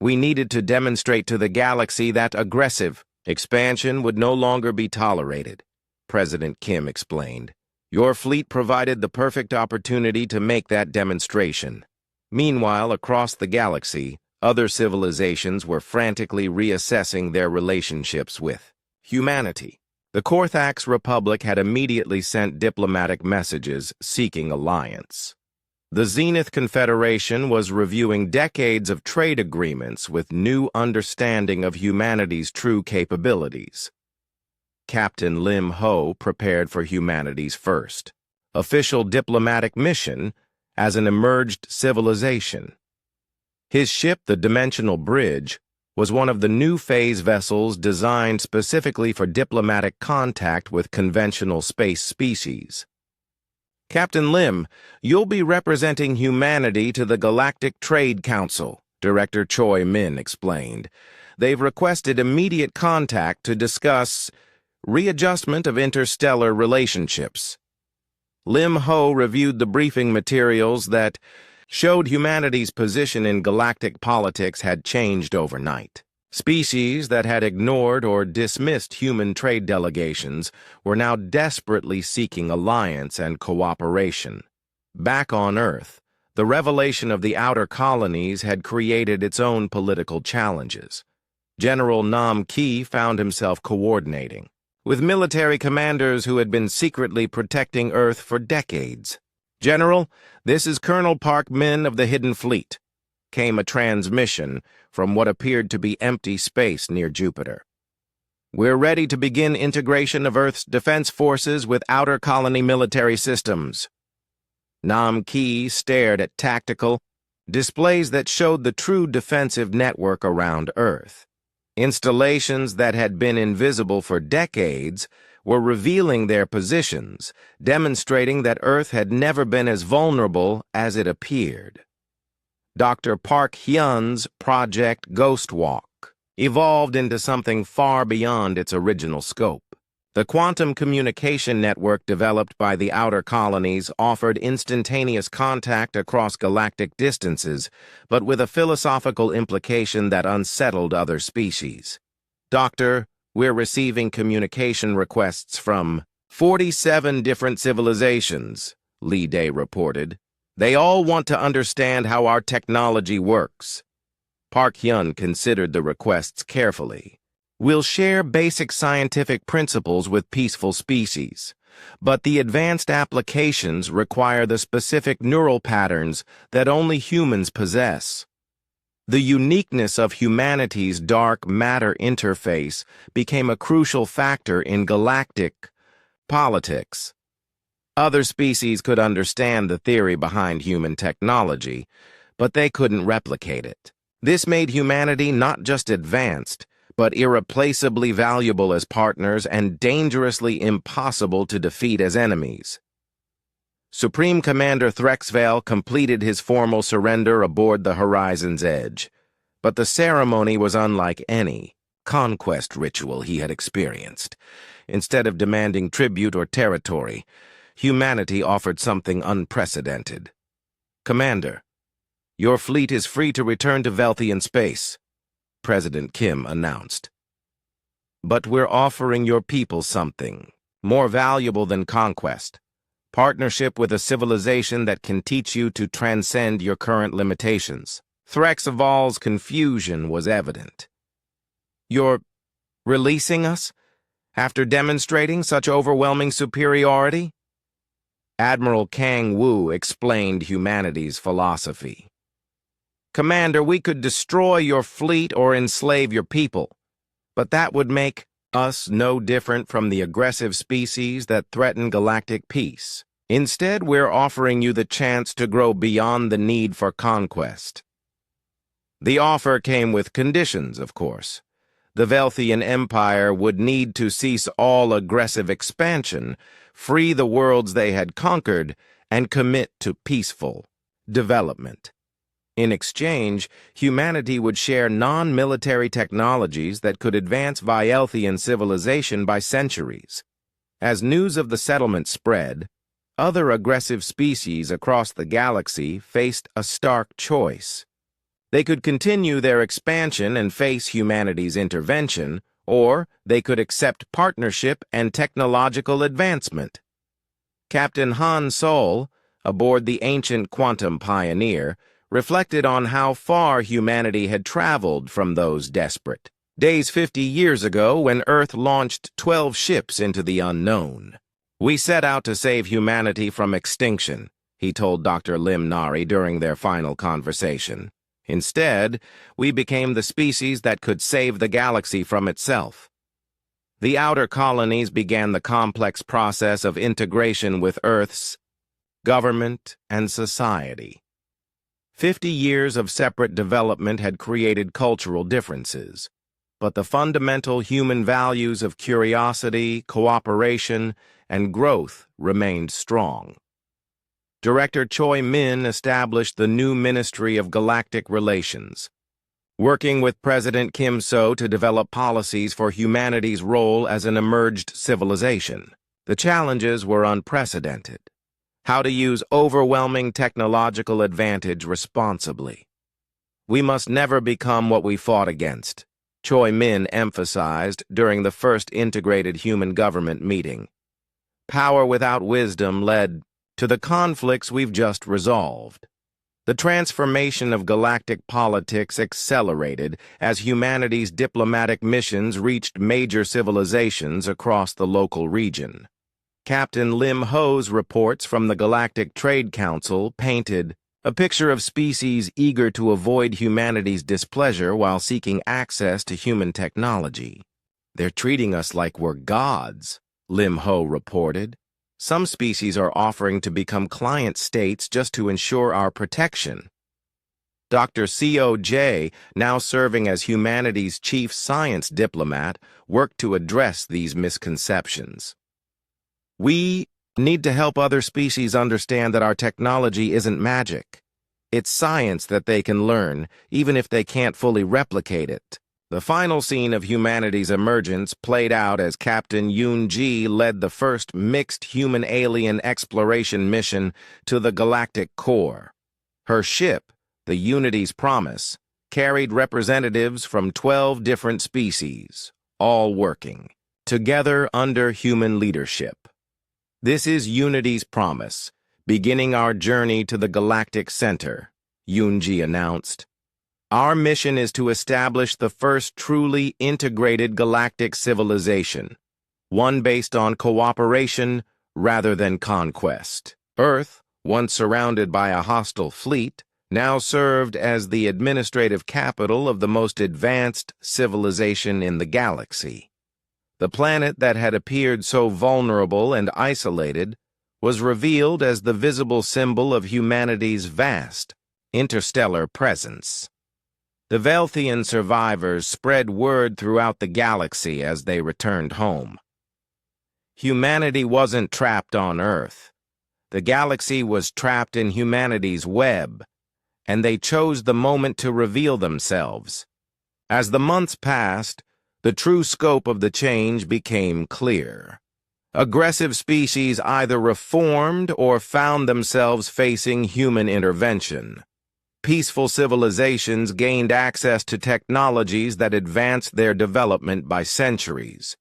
We needed to demonstrate to the galaxy that aggressive expansion would no longer be tolerated," President Kim explained. "Your fleet provided the perfect opportunity to make that demonstration." Meanwhile, across the galaxy, other civilizations were frantically reassessing their relationships with humanity. The Korthax Republic had immediately sent diplomatic messages seeking alliance. The Zenith Confederation was reviewing decades of trade agreements with new understanding of humanity's true capabilities. Captain Lim Ho prepared for humanity's first official diplomatic mission as an emerged civilization. His ship, the Dimensional Bridge, was one of the new phase vessels designed specifically for diplomatic contact with conventional space species. "Captain Lim, you'll be representing humanity to the Galactic Trade Council," Director Choi Min explained. "They've requested immediate contact to discuss readjustment of interstellar relationships." Lim Ho reviewed the briefing materials that showed humanity's position in galactic politics had changed overnight. Species that had ignored or dismissed human trade delegations were now desperately seeking alliance and cooperation. Back on Earth, the revelation of the outer colonies had created its own political challenges. General Nam Ki found himself coordinating with military commanders who had been secretly protecting Earth for decades. "General, this is Colonel Park Min of the Hidden Fleet," came a transmission from what appeared to be empty space near Jupiter. "We're ready to begin integration of Earth's defense forces with outer colony military systems." Nam Ki stared at tactical displays that showed the true defensive network around Earth. Installations that had been invisible for decades were revealing their positions, demonstrating that Earth had never been as vulnerable as it appeared. Dr. Park Hyun's Project Ghostwalk evolved into something far beyond its original scope. The quantum communication network developed by the outer colonies offered instantaneous contact across galactic distances, but with a philosophical implication that unsettled other species. "Doctor, we're receiving communication requests from 47 different civilizations," Lee Day reported. "They all want to understand how our technology works." Park Hyun considered the requests carefully. We'll share basic scientific principles with peaceful species, but the advanced applications require the specific neural patterns that only humans possess. The uniqueness of humanity's dark matter interface became a crucial factor in galactic politics. Other species could understand the theory behind human technology, but they couldn't replicate it. This made humanity not just advanced, but irreplaceably valuable as partners and dangerously impossible to defeat as enemies. Supreme Commander Threxvale completed his formal surrender aboard the Horizon's Edge, but the ceremony was unlike any conquest ritual he had experienced. Instead of demanding tribute or territory, humanity offered something unprecedented. "Commander, your fleet is free to return to Velthian space," President Kim announced. "But we're offering your people something more valuable than conquest. Partnership with a civilization that can teach you to transcend your current limitations." Threxval's confusion was evident. "You're releasing us after demonstrating such overwhelming superiority?" Admiral Kang Wu explained humanity's philosophy. "Commander, we could destroy your fleet or enslave your people, but that would make us no different from the aggressive species that threaten galactic peace. Instead, we're offering you the chance to grow beyond the need for conquest." The offer came with conditions, of course. The Velthian Empire would need to cease all aggressive expansion, free the worlds they had conquered, and commit to peaceful development. In exchange, humanity would share non-military technologies that could advance Velthian civilization by centuries. As news of the settlement spread, other aggressive species across the galaxy faced a stark choice. They could continue their expansion and face humanity's intervention, or they could accept partnership and technological advancement. Captain Han Sol, aboard the ancient Quantum Pioneer, reflected on how far humanity had traveled from those desperate days 50 years ago when Earth launched 12 ships into the unknown. "We set out to save humanity from extinction," he told Dr. Lim Nari during their final conversation. "Instead, we became the species that could save the galaxy from itself." The outer colonies began the complex process of integration with Earth's government and society. 50 years of separate development had created cultural differences, but the fundamental human values of curiosity, cooperation, and growth remained strong. Director Choi Min established the new Ministry of Galactic Relations, working with President Kim So to develop policies for humanity's role as an emerged civilization. The challenges were unprecedented. How to use overwhelming technological advantage responsibly. "We must never become what we fought against," Choi Min emphasized during the first integrated human government meeting. "Power without wisdom led to the conflicts we've just resolved." The transformation of galactic politics accelerated as humanity's diplomatic missions reached major civilizations across the local region. Captain Lim Ho's reports from the Galactic Trade Council painted a picture of species eager to avoid humanity's displeasure while seeking access to human technology. "They're treating us like we're gods," Lim Ho reported. "Some species are offering to become client states just to ensure our protection." Dr. C.O.J., now serving as humanity's chief science diplomat, worked to address these misconceptions. "We need to help other species understand that our technology isn't magic. It's science that they can learn, even if they can't fully replicate it." The final scene of humanity's emergence played out as Captain Yoon-ji led the first mixed human-alien exploration mission to the galactic core. Her ship, the Unity's Promise, carried representatives from 12 different species, all working together under human leadership. "This is Unity's Promise, beginning our journey to the galactic center," Yoon-ji announced. Our mission is to establish the first truly integrated galactic civilization, one based on cooperation rather than conquest. Earth, once surrounded by a hostile fleet, now served as the administrative capital of the most advanced civilization in the galaxy. The planet that had appeared so vulnerable and isolated was revealed as the visible symbol of humanity's vast, interstellar presence. The Velthian survivors spread word throughout the galaxy as they returned home. Humanity wasn't trapped on Earth. The galaxy was trapped in humanity's web, and they chose the moment to reveal themselves. As the months passed, the true scope of the change became clear. Aggressive species either reformed or found themselves facing human intervention. Peaceful civilizations gained access to technologies that advanced their development by centuries.